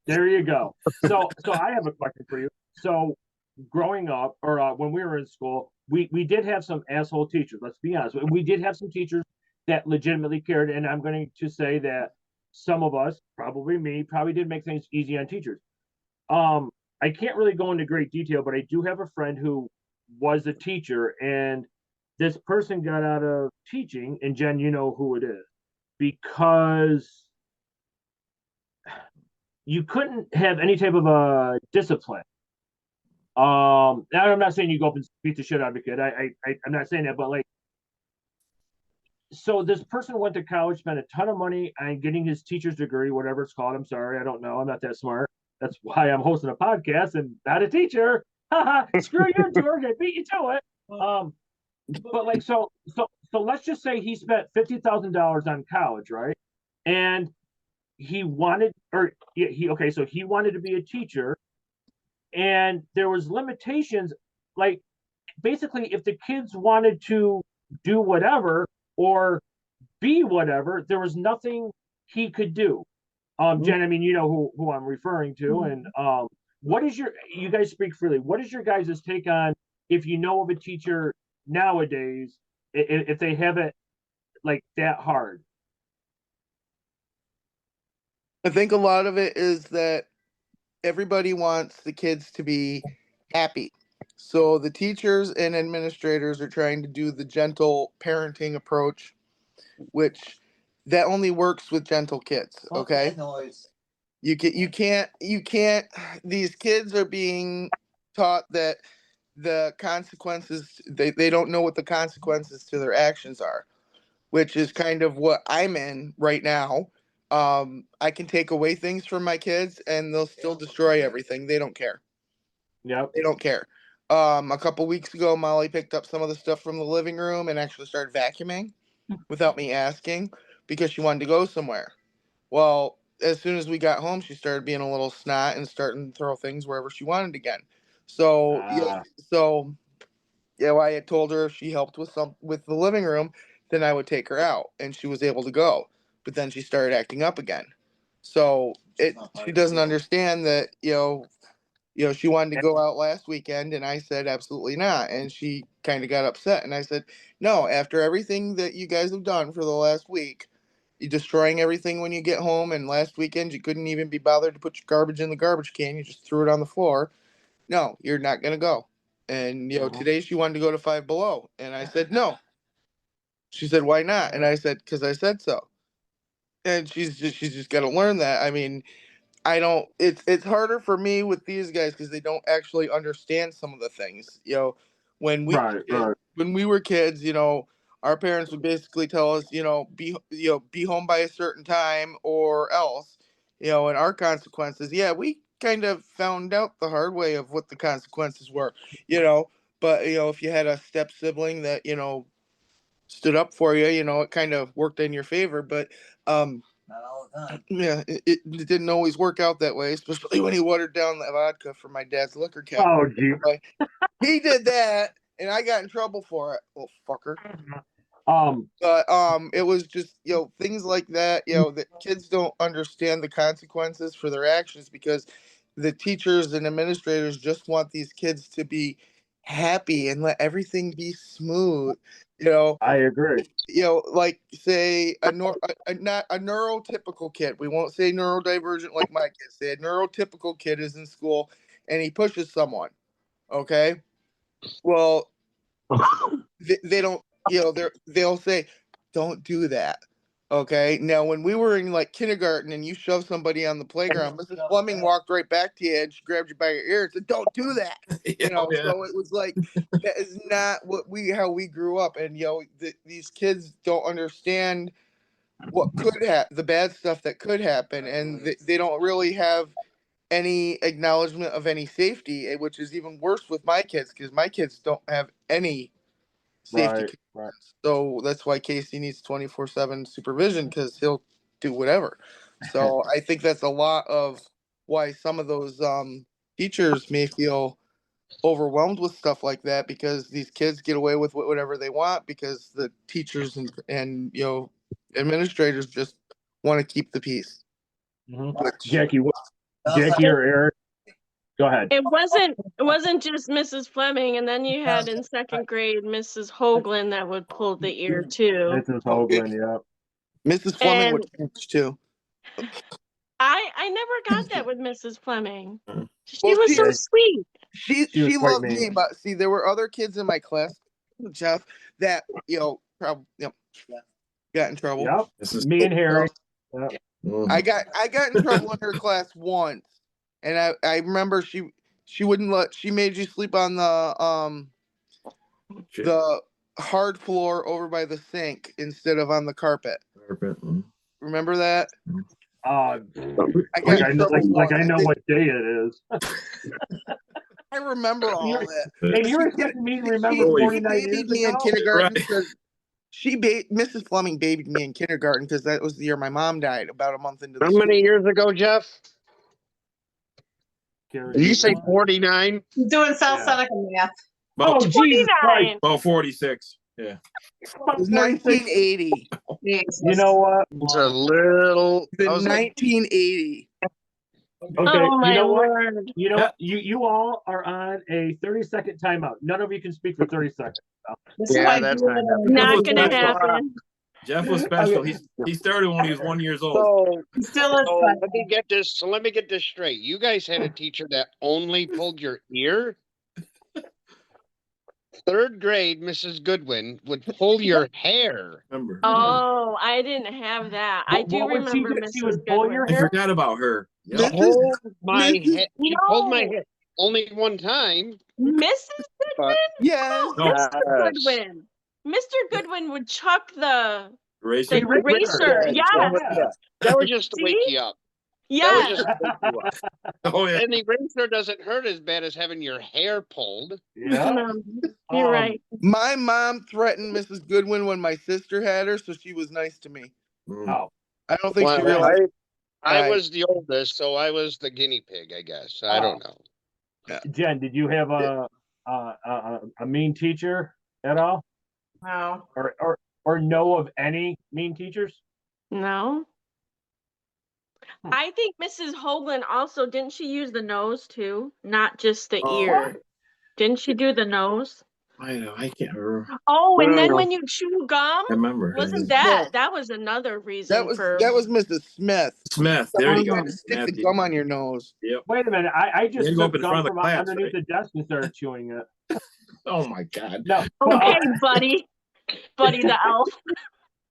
There you go. So I have a question for you. So growing up, or when we were in school, we did have some asshole teachers. Let's be honest. We did have some teachers that legitimately cared, and I'm going to say that some of us, probably me, probably did make things easy on teachers. I can't really go into great detail, but I do have a friend who was a teacher, and this person got out of teaching, and Jen, you know who it is, because you couldn't have any type of a discipline. Now I'm not saying you go up and beat the shit out of a kid. I'm not saying that, but like, so this person went to college, spent a ton of money on getting his teacher's degree, whatever it's called. I'm sorry, I don't know. I'm not that smart. That's why I'm hosting a podcast and not a teacher. Screw you, George. I beat you to it. But like, so let's just say he spent $50,000 on college, right? And he wanted, so he wanted to be a teacher, and there was limitations. Like, basically, if the kids wanted to do whatever or be whatever, there was nothing he could do. Jen, I mean, you know who I'm referring to, and what is you guys speak freely. What is your guys' take on, if you know of a teacher nowadays, if they have it like that hard? I think a lot of it is that everybody wants the kids to be happy. So the teachers and administrators are trying to do the gentle parenting approach, which that only works with gentle kids. Okay. You can't, these kids are being taught that the consequences, they don't know what the consequences to their actions are, which is kind of what I'm in right now. I can take away things from my kids and they'll still destroy everything. They don't care. Yeah. They don't care. A couple weeks ago, Molly picked up some of the stuff from the living room and actually started vacuuming without me asking because she wanted to go somewhere. Well, as soon as we got home, she started being a little snot and starting to throw things wherever she wanted again. So, I had told her if she helped with the living room, then I would take her out, and she was able to go. but then she started acting up again. So she doesn't understand that, she wanted to go out last weekend, and I said absolutely not, and she kind of got upset, and I said, no, after everything that you guys have done for the last week, you're destroying everything when you get home, and last weekend you couldn't even be bothered to put your garbage in the garbage can, you just threw it on the floor. No, you're not gonna go. And today she wanted to go to Five Below, and I said no. She said, why not? And I said, because I said so. And she's just got to learn that. I mean, I don't. It's harder for me with these guys because they don't actually understand some of the things. When we Right. when we were kids, our parents would basically tell us, be home by a certain time or else, and our consequences. Yeah, we kind of found out the hard way of what the consequences were, But if you had a step sibling that stood up for you, it kind of worked in your favor. But Not all the time. yeah, it didn't always work out that way, especially when he watered down the vodka for my dad's liquor cabinet. Oh, gee. He did that, and I got in trouble for it, little fucker. But it was just things like that. That kids don't understand the consequences for their actions because the teachers and administrators just want these kids to be happy and let everything be smooth. I agree. Like say not a neurotypical kid. We won't say neurodivergent like my kids. Say a neurotypical kid is in school and he pushes someone. Okay. Well, they don't. They'll say, "Don't do that." Okay. Now, when we were in like kindergarten and you shoved somebody on the playground, Mrs. Fleming walked right back to you and she grabbed you by your ear and said, "Don't do that." Yeah. So it was like that is not how we grew up, and these kids don't understand what could happen, the bad stuff that could happen, and they don't really have any acknowledgement of any safety, which is even worse with my kids because my kids don't have any safety. Right. So that's why Casey needs 24/7 supervision because he'll do whatever. So I think that's a lot of why some of those teachers may feel overwhelmed with stuff like that because these kids get away with whatever they want because the teachers and administrators just want to keep the peace. Jackie or Eric, go ahead. It wasn't just Mrs. Fleming, and then you had in second grade Mrs. Hoagland that would pull the ear too. Mrs. Hoagland, yeah. Mrs. Fleming And would teach too. I never got that with Mrs. Fleming. She Well, was so sweet. She was quite loved mean. me, but see, there were other kids in my class, Jeff, that probably got in trouble. Yep. This is Me and Harry. Mhm. I got in trouble in her class once, and I remember she wouldn't she made you sleep on the hard floor over by the sink instead of on the carpet. Remember that? I got in trouble like I once. know what day it is. I remember all that. And you're expecting me to remember She 49 years babied me in ago? kindergarten because Mrs. Fleming babied me in kindergarten because that was the year my mom died, about a month into the How school. many years ago, Jeff? Did you say 49? Doing South-Seneca math. Oh, Jesus Christ. About 46. Yeah. It was 1980. Jesus. You know what? It's a little. The I was like, 1980. Okay, Oh my you know what? word. You know, you all are on a 30-second timeout. None of you can speak for 30 seconds. This is yeah, why that's people not that Not are gonna doing happen. Jeff was special. He started when he was 1 year old. so. it. Still is So fun. let me get this. So let me get this straight. You guys had a teacher that only pulled your ear. Third grade, Mrs. Goodwin would pull your hair. Remember? Oh, I didn't have that. I do What would she remember do? She Mrs. would pull your Goodwin. I hair? forgot about her. This Yep. is- Pulled my Mrs. head. She pulled my No. hair only one time. Mrs. But Yes. No, Mr. Yes. Goodwin. Mr. Goodwin would chuck the Eraser. eraser. Yeah. Yes. that was just to wake See? you up. That was Yes. just to wake you up. Oh yeah. And the eraser doesn't hurt as bad as having your hair pulled. Yeah. No, you're right. My mom threatened Mrs. Goodwin when my sister had her, so she was nice to me. Oh, I don't think she Well, realized. I was the oldest, so I was the guinea pig, I guess. I don't know. Jen, did you have a mean teacher at all, Wow. or know of any mean teachers? No. I think Mrs. Hoagland also, didn't she use the nose too? Not just the ear. Didn't she do the nose? I know, I can't remember. Oh, and then Well, when you chew gum, I remember. wasn't No. that was another That reason was for Mrs. Smith. Smith? There you You go. had to stick the Matthew. gum on your nose. Yep. Wait a minute. I You just go up took in front gum of the from class, underneath right? the desk and started chewing it. Oh my God. No. okay, buddy. Buddy the elf.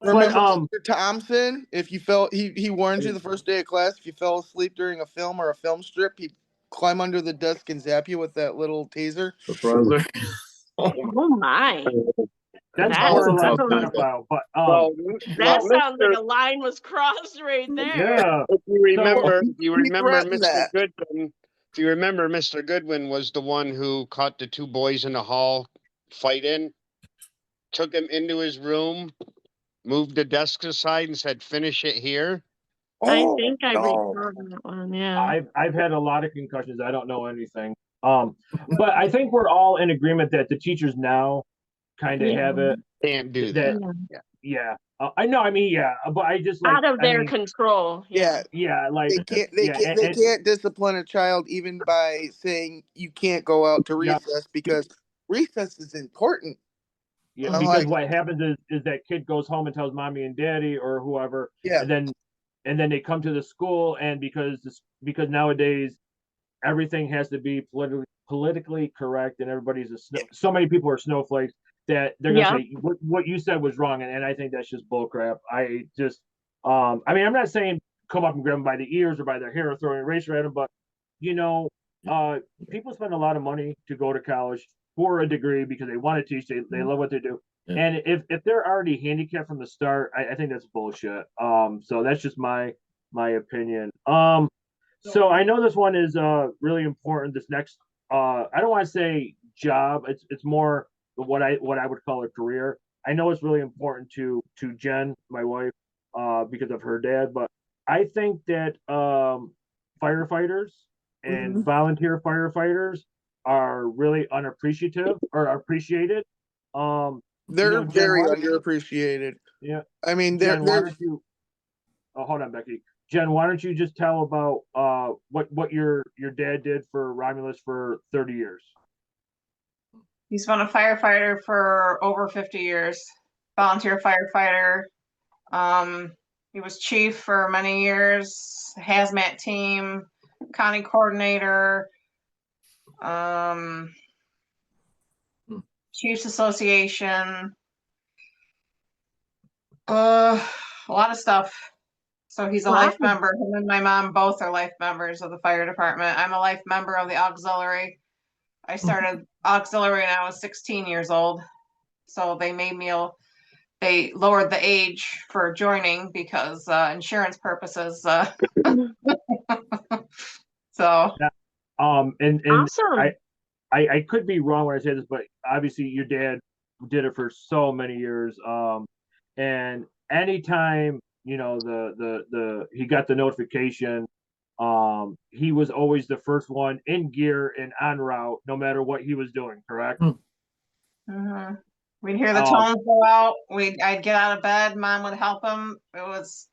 Remember But, Mr. Thompson? If you fell, he warned you the first day of class. If you fell asleep during a film or a film strip, he'd climb under the desk and zap you with that little taser. The brother. Oh my. that's That borderline sounds- pedophile. But That sounds like a line was crossed right there. yeah. If you remember, threatened that. Goodwin. If you remember, Mr. Goodwin was the one who caught the two boys in the hall fighting, took him into his room, moved the desk aside, and said, "Finish it here." I Oh, think I no. recall that one, yeah. I've had a lot of concussions. I don't know anything. But I think we're all in agreement that the teachers now kind of Yeah. have it. Can't do That that. yeah. I know. I mean, yeah. But I just like Out of I their mean, control. Yeah, yeah. Like they yeah, can't discipline a child even by saying you can't go out to Yeah. recess because recess is important. yeah. I'm Because like, what happens is that kid goes home and tells mommy and daddy or whoever, yeah, and then they come to the school, and because nowadays everything has to be politically correct, and everybody's so many people are snowflakes that they're gonna Yeah. say what you said was wrong, and I think that's just bullcrap. I just I mean, I'm not saying come up and grab them by the ears or by their hair or throw an eraser at them, but you know, people spend a lot of money to go to college for a degree because they want to teach, they love what they do. Yeah. And if they're already handicapped from the start, I think that's bullshit. So that's just my opinion. So I know this one is really important. This next I don't want to say job. It's more what I would call a career. I know it's really important to Jen, my wife, because of her dad. But I think that firefighters and volunteer firefighters are really unappreciative or appreciated. they're Jen, very why don't you- underappreciated. Yeah, I mean, Jen, why they're don't you? Oh, hold on, Becky. Jen, why don't you just tell about what your dad did for Romulus for 30 years? He's been a firefighter for over 50 years, volunteer firefighter. He was chief for many years, hazmat team, county coordinator, Chiefs Association, a lot of stuff. So he's a life member. Him and my mom both are life members of the fire department. I'm a life member of the auxiliary. I started auxiliary when I was 16 years old. So they made me they lowered the age for joining because insurance purposes. So And Awesome. I could be wrong when I say this, but obviously your dad did it for so many years. And anytime you know the he got the notification, he was always the first one in gear and en route, no matter what he was doing. Correct. we'd hear the tones go out. I'd get out of bed. Mom would help him. It was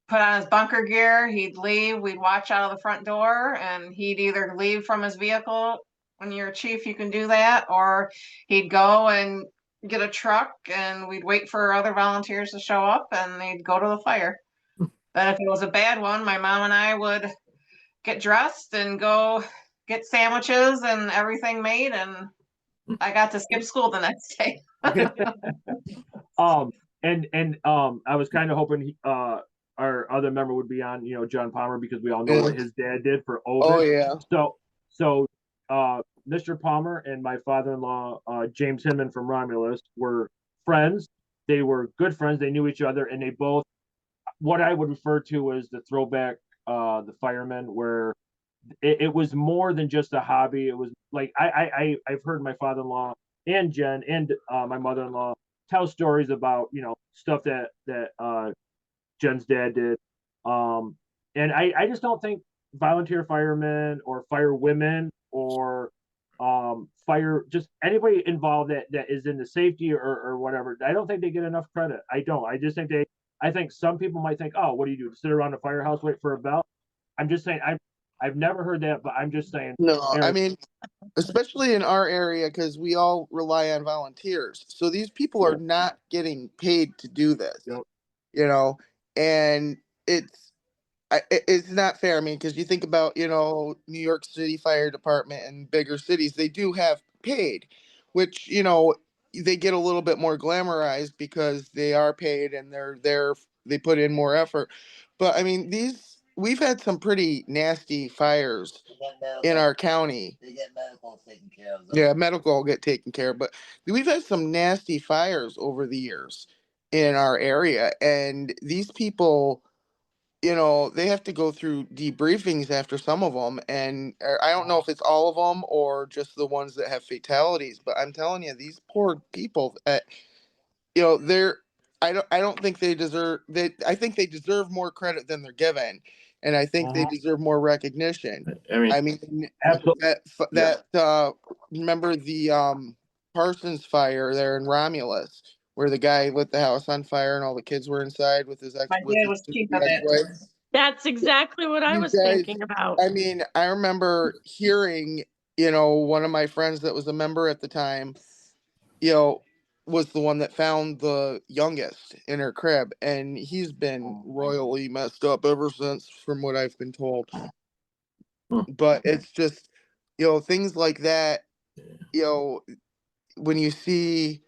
put on his bunker gear. He'd leave. We'd watch out of the front door, and he'd either leave from his vehicle. When you're a chief, you can do that, or he'd go and get a truck, and we'd wait for other volunteers to show up, and they'd go to the fire. Then if it was a bad one, my mom and I would get dressed and go get sandwiches and everything made, and I got to skip school the next day. I was kind of hoping our other member would be on, John Palmer, because we all know what his dad did for Ovid. Oh yeah. So Mr. Palmer and my father-in-law, James Hinman from Romulus, were friends. They were good friends. They knew each other, and they both, what I would refer to as the throwback, the firemen, where it was more than just a hobby. It was like I've heard my father-in-law and Jen and my mother-in-law tell stories about stuff that Jen's dad did, and I just don't think volunteer firemen or fire women or fire, just anybody involved that is in the safety or whatever, I don't think they get enough credit. I just think I think some people might think, oh, what do you do? Sit around the firehouse, wait for a bell? I'm just saying, I've never heard that, but I'm just saying. No, I Eric, mean, especially in our area, because we all rely on volunteers. So these people are not getting paid to do this, Yep. you know, and it's not fair. I mean, because you think about, you know, New York City Fire Department and bigger cities, they do have paid, which, you know, they get a little bit more glamorized because they are paid and they're there, they put in more effort. But I mean, we've had some pretty nasty fires in our county. They get medical taken care of. Yeah, medical will get taken care of, but we've had some nasty fires over the years in our area, and these people, you know, they have to go through debriefings after some of them, and I don't know if it's all of them or just the ones that have fatalities, but I'm telling you, these poor people that, you know, I don't think they deserve they I think they deserve more credit than they're given, and I think they deserve more recognition. I mean, I mean, absolutely. remember the Parsons fire there in Romulus, where the guy lit the house on fire and all the kids were inside with his My dad was chief of it. ex-wife. That's exactly what I You was guys, thinking about. I mean, I remember hearing, you know, one of my friends that was a member at the time, you know, was the one that found the youngest in her crib, and he's been royally messed up ever since, from what I've been told. But it's just, you know, things like that, you know, when you see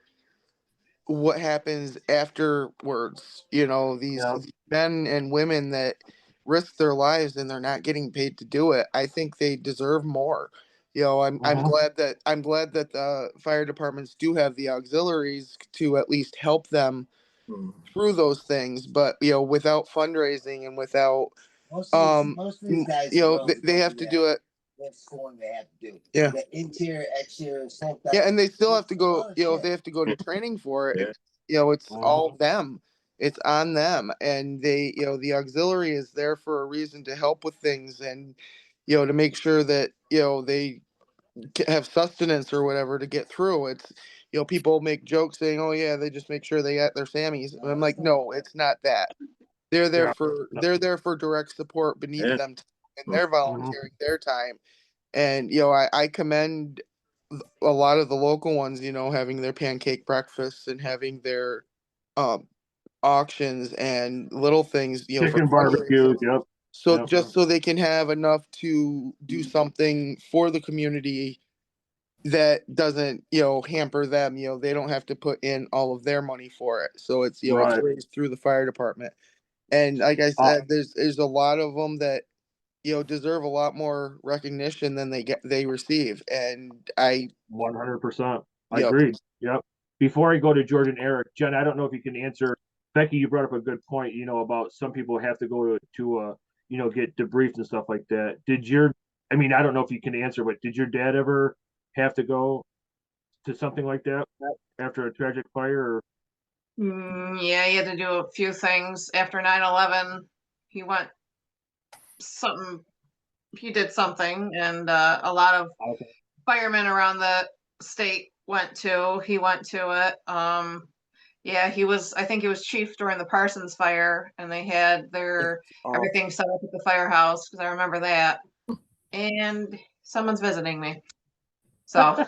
what happens afterwards, you know, these men and women that risk their lives and they're not getting paid to do it, I think they deserve more. You know, I'm glad that the fire departments do have the auxiliaries to at least help them through those things, but you know, without fundraising and without Most of these guys, you know, and girls they don't have do to do it. That's schooling they have to do. Yeah. The interior, exterior, Yeah, and they still have to go, you know, if they have to go to training for it, it's, you know, it's all them. It's on them. And they, you know, the auxiliary is there for a reason to help with things and, you know, to make sure that, you know, they have sustenance or whatever to get through. It's, you know, people make jokes saying, oh yeah, they just make sure they got their Sammies. And I'm like, no, it's not that. They're there for direct support beneath them, and they're volunteering their time. And you know, I commend a lot of the local ones, you know, having their pancake breakfasts and having their um auctions and little things, you know, for Chicken barbecues, fundraising. So just so they can have enough to do something for the community that doesn't, you know, hamper them. You know, they don't have to put in all of their money for it. So it's, you know, it's raised through the fire department. And like I said, there's a lot of them that, you know, deserve a lot more recognition than they receive. And I 100%. I Yep. agree. Yep. Before I go to George and Eric, Jen, I don't know if you can answer. Becky, you brought up a good point, you know, about some people have to go to you know, get debriefed and stuff like that. I mean, I don't know if you can answer, but did your dad ever have to go to something like that after a tragic fire? Or? Yeah, he had to do a few things after 9/11. He went he did something, and a lot of firemen around the state he went to it. Yeah, I think he was chief during the Parsons fire, and they had everything set up at the firehouse, because I remember that. And someone's visiting me. So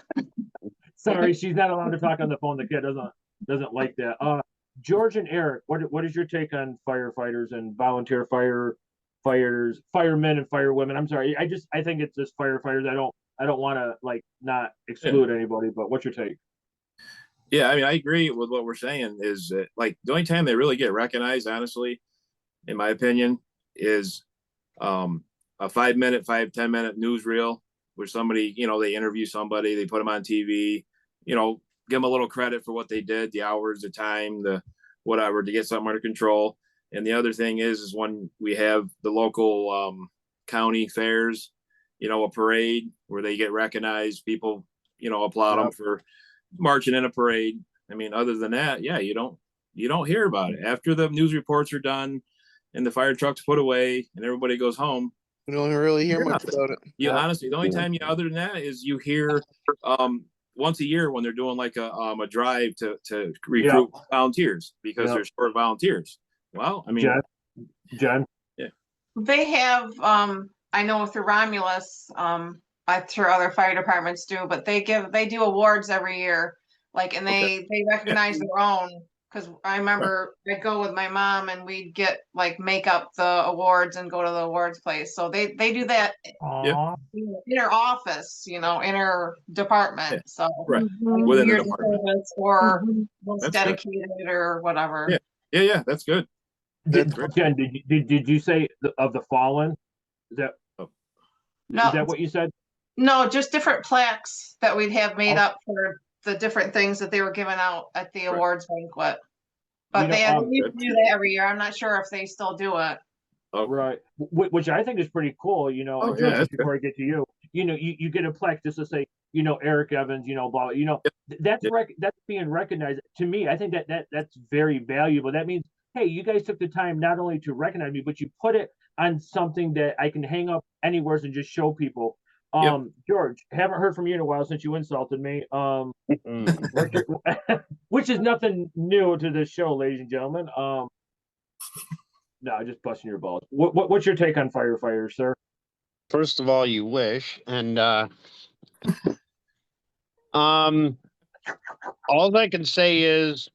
Sorry, she's not allowed to talk on the phone. The kid doesn't like that. George and Eric, what is your take on firefighters and volunteer firemen and firewomen? I'm sorry, I think it's just firefighters. I don't want to like not exclude anybody, but what's your take? Yeah, I mean, I agree with what we're saying. Is that, like, the only time they really get recognized, honestly, in my opinion, is a 5-minute, 10-minute newsreel where somebody, you know, they interview somebody, they put them on TV, you know, give them a little credit for what they did, the hours, the time, the whatever, to get something under control. And the other thing is when we have the local county fairs, you know, a parade where they get recognized, people, you know, applaud them for marching in a parade. I mean, other than that, yeah, you don't hear about it after the news reports are done and the fire trucks put away and everybody goes home. You don't really hear much about it. Yeah, honestly, the only time other than that is you hear once a year when they're doing like a drive to recruit volunteers, because they're short volunteers. Well, I mean, Jen. They have, I know through Romulus, I'm sure other fire departments do, but they do awards every year. Like, and they recognize their own, because I remember I'd go with my mom and we'd get like make up the awards and go to the awards place. So they do that Aw. in her office, in her department. So right. Mhm. Within the years of department. service or Mhm. most That's good. dedicated or whatever. Yeah. Yeah, that's good. That's great. Jen, did you say of the fallen? Is that No, is that what you said? no, just different plaques that we'd have made Oh. up for the different things that they were giving out at the Right. awards banquet. You But know, they used to do that every year. I'm not sure if they still do it. Oh, Right, which I think is pretty cool. Oh, and yeah, George, that's good. before I get to you, you get a plaque just to say, Eric Evans, blah, that's Yep. that's being recognized. To me, I think that's very valuable. That means, hey, you guys took the time not only to recognize me, but you put it on something that I can hang up anywhere and just show people. Yep. George, haven't heard from you in a while since you insulted me. Mm. Which is nothing new to this show, ladies and gentlemen. No, just busting your balls. What's your take on firefighters, sir? First of all, you wish, and all I can say is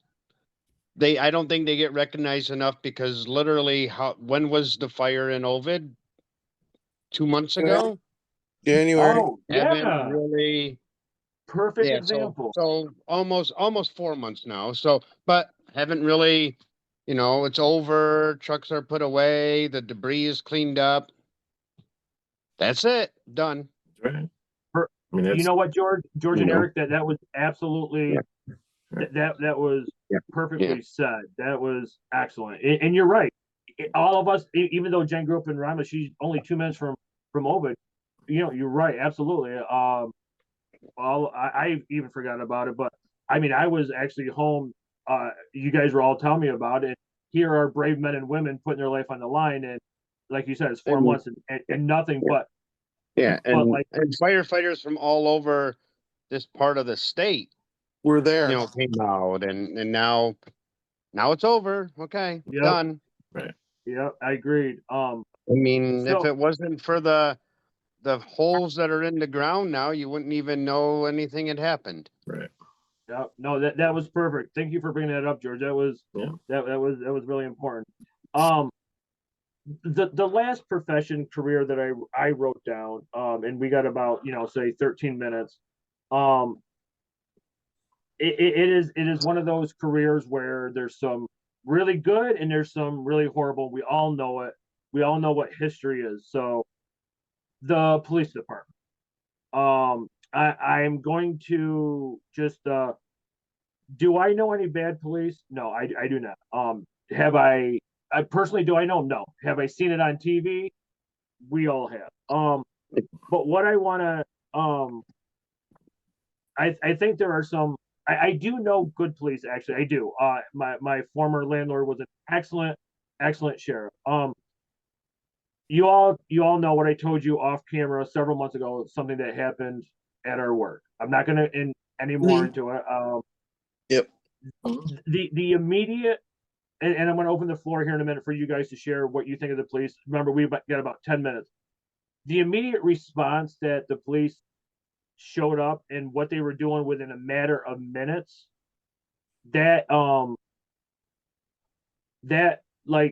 I don't think they get recognized enough because literally, when was the fire in Ovid? 2 months ago. January. Oh, Haven't yeah, really. perfect Yeah, example. so almost 4 months now. So, but haven't really, it's over. Trucks are put away. The debris is cleaned up. That's it. Done. Right. Per- I mean, You that's know what, George and know. Eric, that was absolutely Yeah. that was Yeah. perfectly said. That was excellent, and you're right. All of us, even though Jen grew up in Rama, she's only 2 minutes from Ovid. You're right, absolutely. I even forgot about it, but I mean, I was actually home. You guys were all telling me about it. Here are brave men and women putting their life on the line, and like you said, it's 4 months and nothing but Yeah, but like and firefighters from all over this part of the state, We're there. came out, and now it's over. Okay, Yep. done. Yeah, I agreed. I mean, if So it wasn't for the holes that are in the ground now, you wouldn't even know anything had happened. right. yeah, no, that was perfect. Thank you for bringing that up, George. That was Yeah. that was really important. The last profession career that I wrote down, and we got about say 13 minutes. It is one of those careers where there's some really good and there's some really horrible. We all know it. We all know what history is. So the police department. I'm going to just do I know any bad police? No, I do not. Have I personally do I know? No. Have I seen it on TV? We all have. But what I want to I think there are some. I do know good police. Actually, I do. My former landlord was an excellent sheriff. You all know what I told you off camera several months ago. Something that happened at our work. I'm not going to in any more into it. Yep. The immediate, and I'm going to open the floor here in a minute for you guys to share what you think of the police. Remember, we've got about 10 minutes. The immediate response that the police showed up and what they were doing within a matter of minutes, that like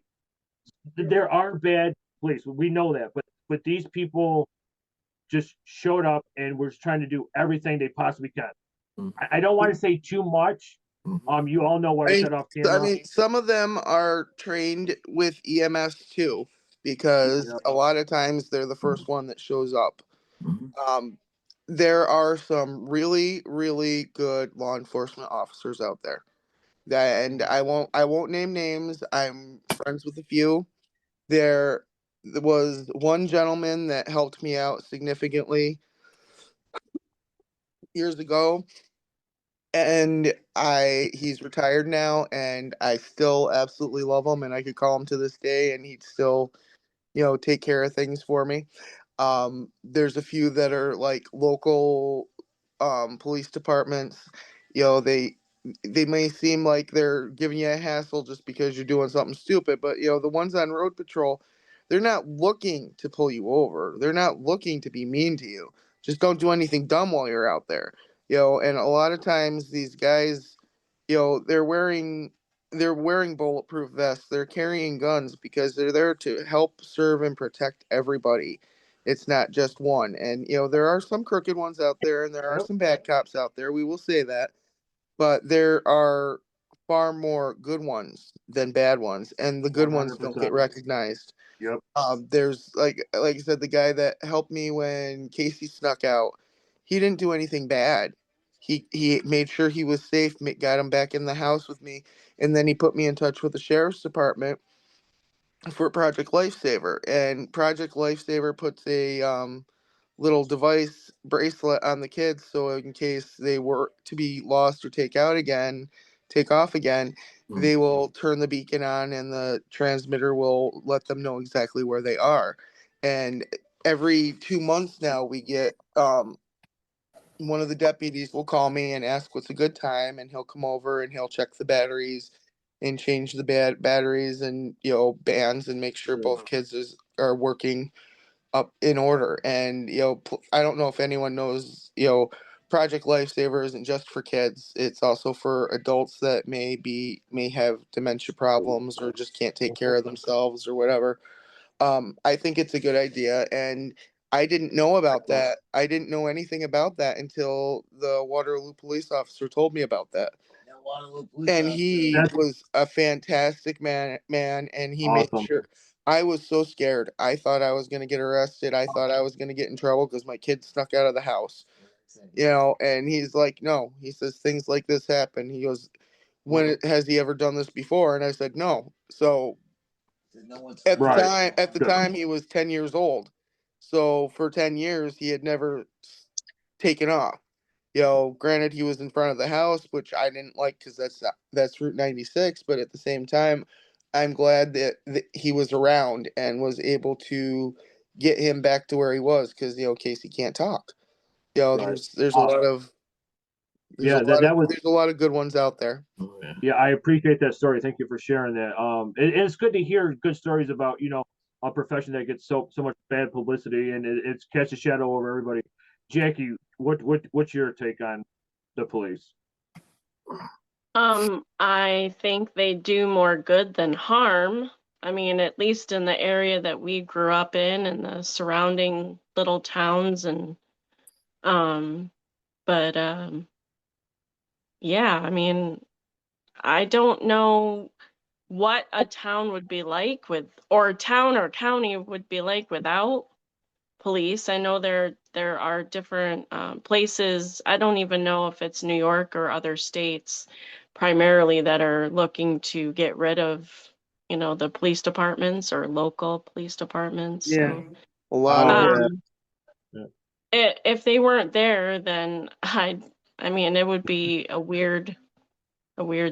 there are bad police. We know that, but these people just showed up and were trying to do everything they possibly can. I don't want to say too much. You all know what I said off camera. I mean, some of them are trained with EMS too, because a lot of times they're the first one that shows up. There are some really, really good law enforcement officers out there. And I won't name names. I'm friends with a few. There was one gentleman that helped me out significantly years ago, and he's retired now, and I still absolutely love him, and I could call him to this day and he'd still take care of things for me. There's a few that are like local police departments. they may seem like they're giving you a hassle just because you're doing something stupid, but the ones on road patrol, they're not looking to pull you over. They're not looking to be mean to you. Just don't do anything dumb while you're out there. And a lot of times these guys, they're wearing bulletproof vests. They're carrying guns because they're there to help serve and protect everybody. It's not just one. And there are some crooked ones out there and there are some bad cops out there. We will say that, but there are far more good ones than bad ones, and the good ones don't get 100%. recognized. Yep. There's like I said, the guy that helped me when Casey snuck out, he didn't do anything bad. He made sure he was safe, got him back in the house with me, and then he put me in touch with the sheriff's department for Project Lifesaver. And Project Lifesaver puts a little device bracelet on the kids, so in case they were to be lost or take off again, they will turn the beacon on and the transmitter will let them know exactly where they are. And every 2 months now, we get one of the deputies will call me and ask what's a good time, and he'll come over and he'll check the batteries and change the batteries and bands and make sure both kids are working up in order. And I don't know if anyone knows, Project Lifesaver isn't just for kids. It's also for adults that may have dementia problems or just can't take care of themselves or whatever. I think it's a good idea, and I didn't know about that. I didn't know anything about that until the Waterloo police officer told me about that. And he was a fantastic man, and he made Awesome. sure. I was so scared. I thought I was going to get arrested. I thought I was going to get in trouble because my kid snuck out of the house. And he's like, no. He says things like this happen. He goes, has he ever done this before? And I said, no. So at the Right. time he was 10 years old. So for 10 years he had never taken off. Granted he was in front of the house, which I didn't like because that's Route 96, but at the same time I'm glad that he was around and was able to get him back to where he was, because Casey can't talk. There's a lot of Yeah, that was. there's a lot of good ones out there. Yeah, I appreciate that story. Thank you for sharing that. It's good to hear good stories about a profession that gets so much bad publicity, and it's casts a shadow over everybody. Jackie, what's your take on the police? I think they do more good than harm. I mean, at least in the area that we grew up in and the surrounding little towns and but yeah, I mean, I don't know what a town would be like or town or county would be like without police. I know there are different places. I don't even know if it's New York or other states primarily that are looking to get rid of, the police departments or local police departments. Yeah. So, A lot of if they weren't there, then I mean, it would be a weird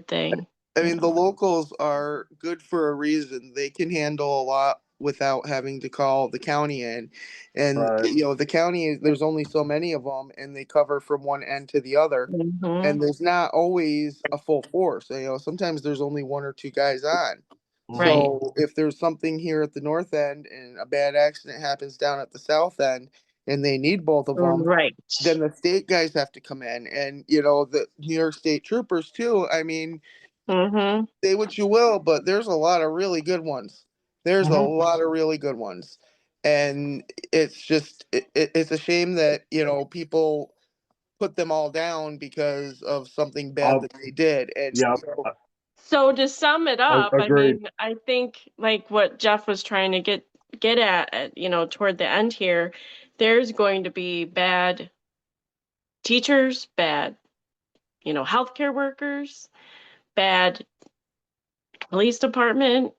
thing. I mean, the locals are good for a reason. They can handle a lot without having to call the county in. And, the county, there's only so many of them, and they cover from one end to the other. Mhm. And there's not always a full force. Sometimes there's only one or two guys on. Right. So if there's something here at the north end and a bad accident happens down at the south end and they need both of them, Right. then the state guys have to come in. And, the New York State troopers, too. I mean, Mm-hmm. say what you will, but there's a lot of really good ones. There's a lot of really good ones. And it's just, it's a shame that, people put them all down because of something bad that they did. And, Yeah. So to sum it up, I Agreed. mean, I think like what Jeff was trying to get at, toward the end here, there's going to be bad teachers, bad, healthcare workers, bad police department,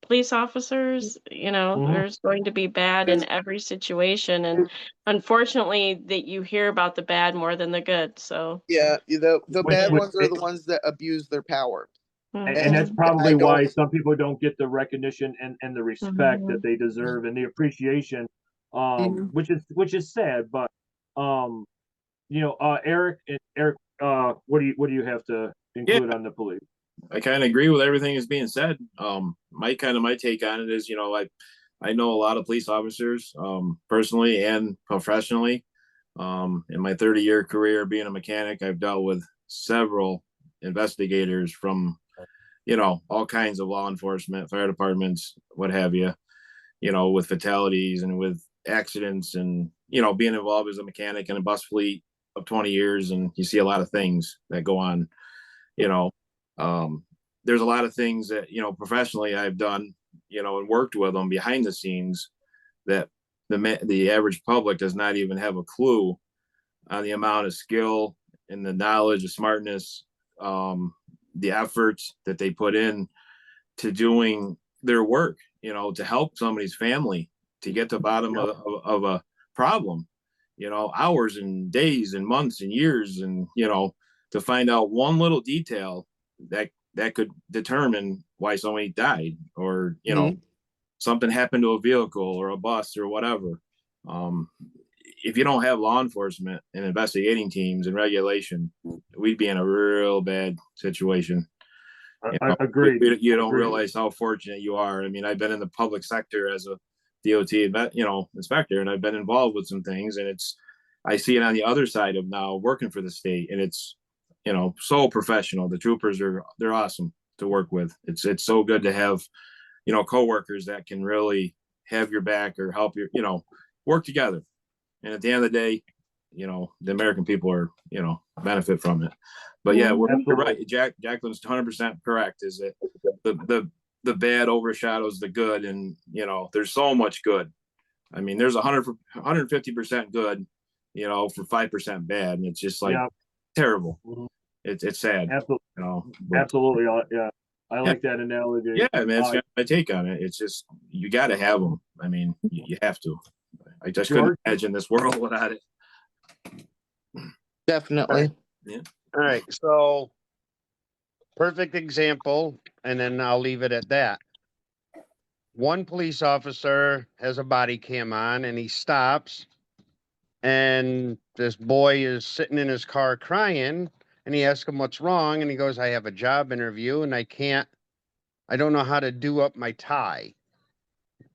police officers, there's going to be bad in every situation. And unfortunately that you hear about the bad more than the good. So yeah, the bad Which- ones are the ones that abuse their power. and that's probably why some people don't get the recognition and the respect that they deserve and the appreciation, which is sad. But Eric, what do what do you have to include on the police? I kind of agree with everything that's being said. My take on it is, I know a lot of police officers, personally and professionally. In my 30-year career being a mechanic, I've dealt with several investigators from, all kinds of law enforcement, fire departments, what have you, with fatalities and with accidents and, being involved as a mechanic in a bus fleet of 20 years. And you see a lot of things that go on, there's a lot of things that, professionally I've done, and worked with them behind the scenes that the average public does not even have a clue on the amount of skill and the knowledge, the smartness, the efforts that they put in to doing their work, to help somebody's family to get to the bottom of a problem, hours and days and months and years, and, to find out one little detail that could determine why somebody died, or, something happened to a vehicle or a bus or whatever. If you don't have law enforcement and investigating teams and regulation, we'd be in a real bad situation. I agree. You don't realize how fortunate you are. I mean, I've been in the public sector as a DOT, inspector, and I've been involved with some things, and I see it on the other side of now working for the state, and it's, so professional. The troopers they're awesome to work with. It's so good to have, coworkers that can really have your back or help you, work together. And at the end of the day, the American people are, benefit from it. But yeah, you're right. Jacqueline's 100% correct. Is that the bad overshadows the good, and there's so much good. I mean, there's 150% good, for 5% bad, and it's just like terrible. It's sad. Absolutely. Absolutely. Yeah. I like that analogy. Yeah, man, that's my take on it. It's just, you got to have them. I mean, you have to. I just couldn't imagine this world without it. Definitely. Yeah. All right. So perfect example. And then I'll leave it at that. One police officer has a body cam on and he stops, and this boy is sitting in his car crying, and he asks him what's wrong. And he goes, I have a job interview and I don't know how to do up my tie.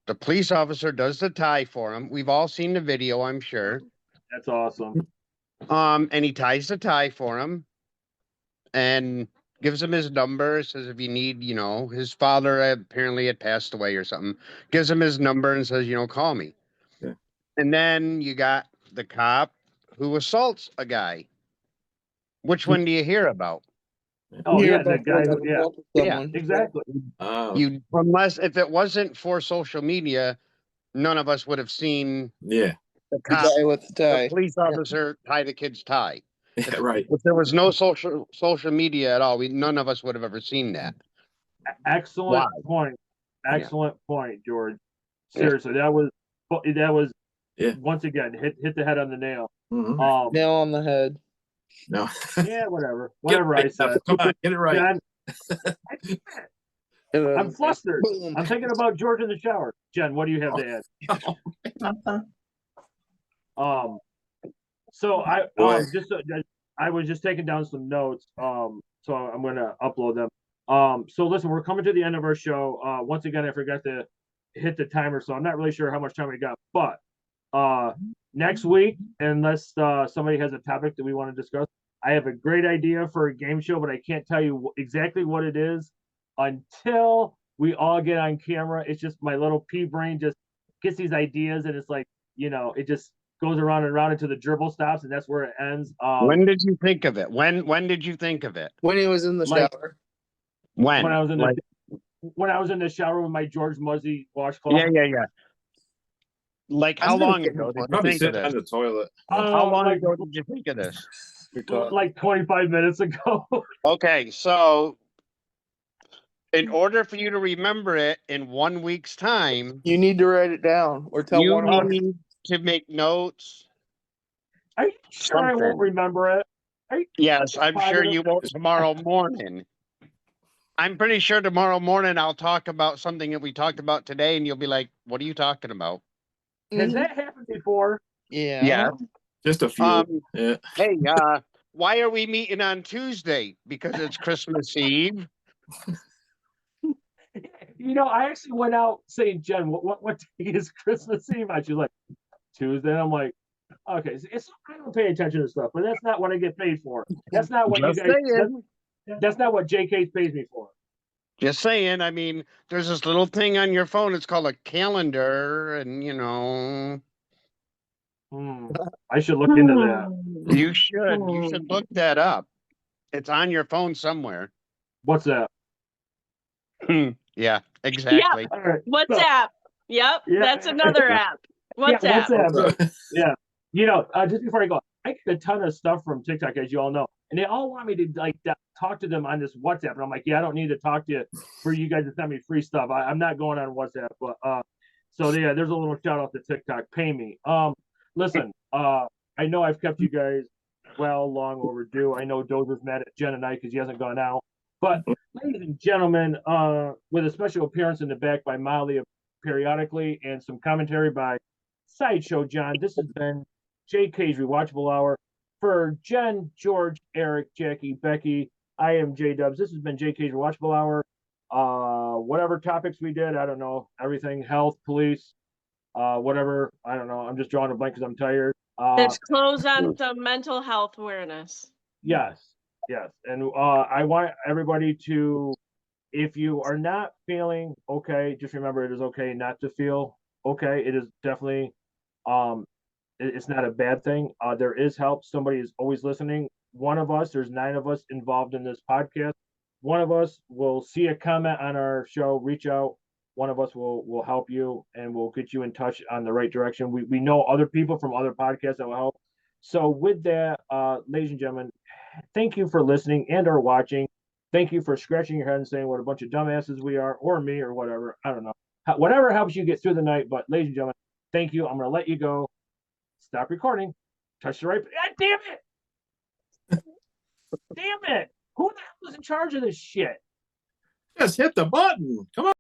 The police officer does the tie for him. We've all seen the video, I'm sure. That's awesome. And he ties the tie for him and gives him his number. Says if you need, his father apparently had passed away or something. Gives him his number and says, call me. Yeah. And then you got the cop who assaults a guy. Which one do you hear about? Oh, Hear yeah, about the guy someone who, assaulted someone. exactly. Unless if it wasn't for social media, none of us would have seen Yeah. the The cop, guy with the tie. the police officer tie the kid's tie. Yeah, right. If there was no social media at all, none of us would have ever seen that. Excellent point. Excellent point, George. Seriously, that was once again hit the head on the nail. Mm-hmm. Nail on the head. No. Yeah, whatever I said. Come on, get it right. Jen, I'm flustered. Boom. I'm thinking about George in the shower. Jen, what do you have to add? Nothing. So I was just taking down some notes. So I'm gonna upload them. So listen, we're coming to the end of our show. Once again, I forgot to hit the timer, so I'm not really sure how much time we got. But next week, unless somebody has a topic that we want to discuss, I have a great idea for a game show, but I can't tell you exactly what it is until we all get on camera. It's just my little pea brain just gets these ideas, and it's like, it just goes around and around until the dribble stops, and that's where it ends. When did you think of it? When did you think of it? When he was in the shower. When I was in the shower with my George Muzzy washcloth. Yeah. Like how long ago did you Probably think of sitting on this? the toilet. How long ago did you think of this? Like 25 minutes ago. Okay, so in order for you to remember it in 1 week's time, You need to write it down or tell you one of us. need to make notes. Are you sure I won't remember it? Yes, I'm sure you won't tomorrow morning. I'm pretty sure tomorrow morning I'll talk about something that we talked about today, and you'll be like, what are you talking about? Has that happened before? Yeah. Yeah. Just a few. Yeah. Hey, why are we meeting on Tuesday? Because it's Christmas Eve. You know, I actually went out saying, Jen, what day is Christmas Eve? And she's like, Tuesday. And I'm like, okay, it's I don't pay attention to stuff, but that's not what I get paid for. That's not what Just you guys. saying. That's not what JK'z pays me for. Just saying. I mean, there's this little thing on your phone. It's called a calendar, and I should look into that. you should look that up. It's on your phone somewhere. What's that? Yeah, exactly. All right. WhatsApp. Yep, Yeah. that's another app. Yeah, WhatsApp. WhatsApp. Yeah. You know, just before I go, I get a ton of stuff from TikTok, as you all know, and they all want me to like talk to them on this WhatsApp, and I'm like, yeah, I don't need to talk to you for you guys to send me free stuff. I'm not going on WhatsApp, but so yeah, there's a little shout out to TikTok. Pay me. Listen, I know I've kept you guys long overdue. I know Dozer's mad at Jen and I because he hasn't gone out, but ladies and gentlemen, with a special appearance in the back by Molly periodically and some commentary by Sideshow John, this has been JK's Rewatchable Hour. For Jen, George, Eric, Jackie, Becky, I am J-Dubs. This has been JK's Rewatchable Hour. Whatever topics we did, I don't know, everything, health, police, whatever, I don't know. I'm just drawing a blank because I'm tired. Let's close on some mental health awareness. Yes. And I want everybody to, if you are not feeling okay, just remember it is okay not to feel okay. It is definitely, it's not a bad thing. There is help. Somebody is always listening. One of us, there's 9 of us involved in this podcast. One of us will see a comment on our show, reach out. One of us will help you and we'll get you in touch on the right direction. We know other people from other podcasts that will help. So with that, ladies and gentlemen, thank you for listening and or watching. Thank you for scratching your head and saying what a bunch of dumbasses we are, or me, or whatever. I don't know. Whatever helps you get through the night. But ladies and gentlemen, thank you. I'm going to let you go. Stop recording. Touch the right. God damn it! Damn it! Who the hell is in charge of this shit? Just hit the button. Come on.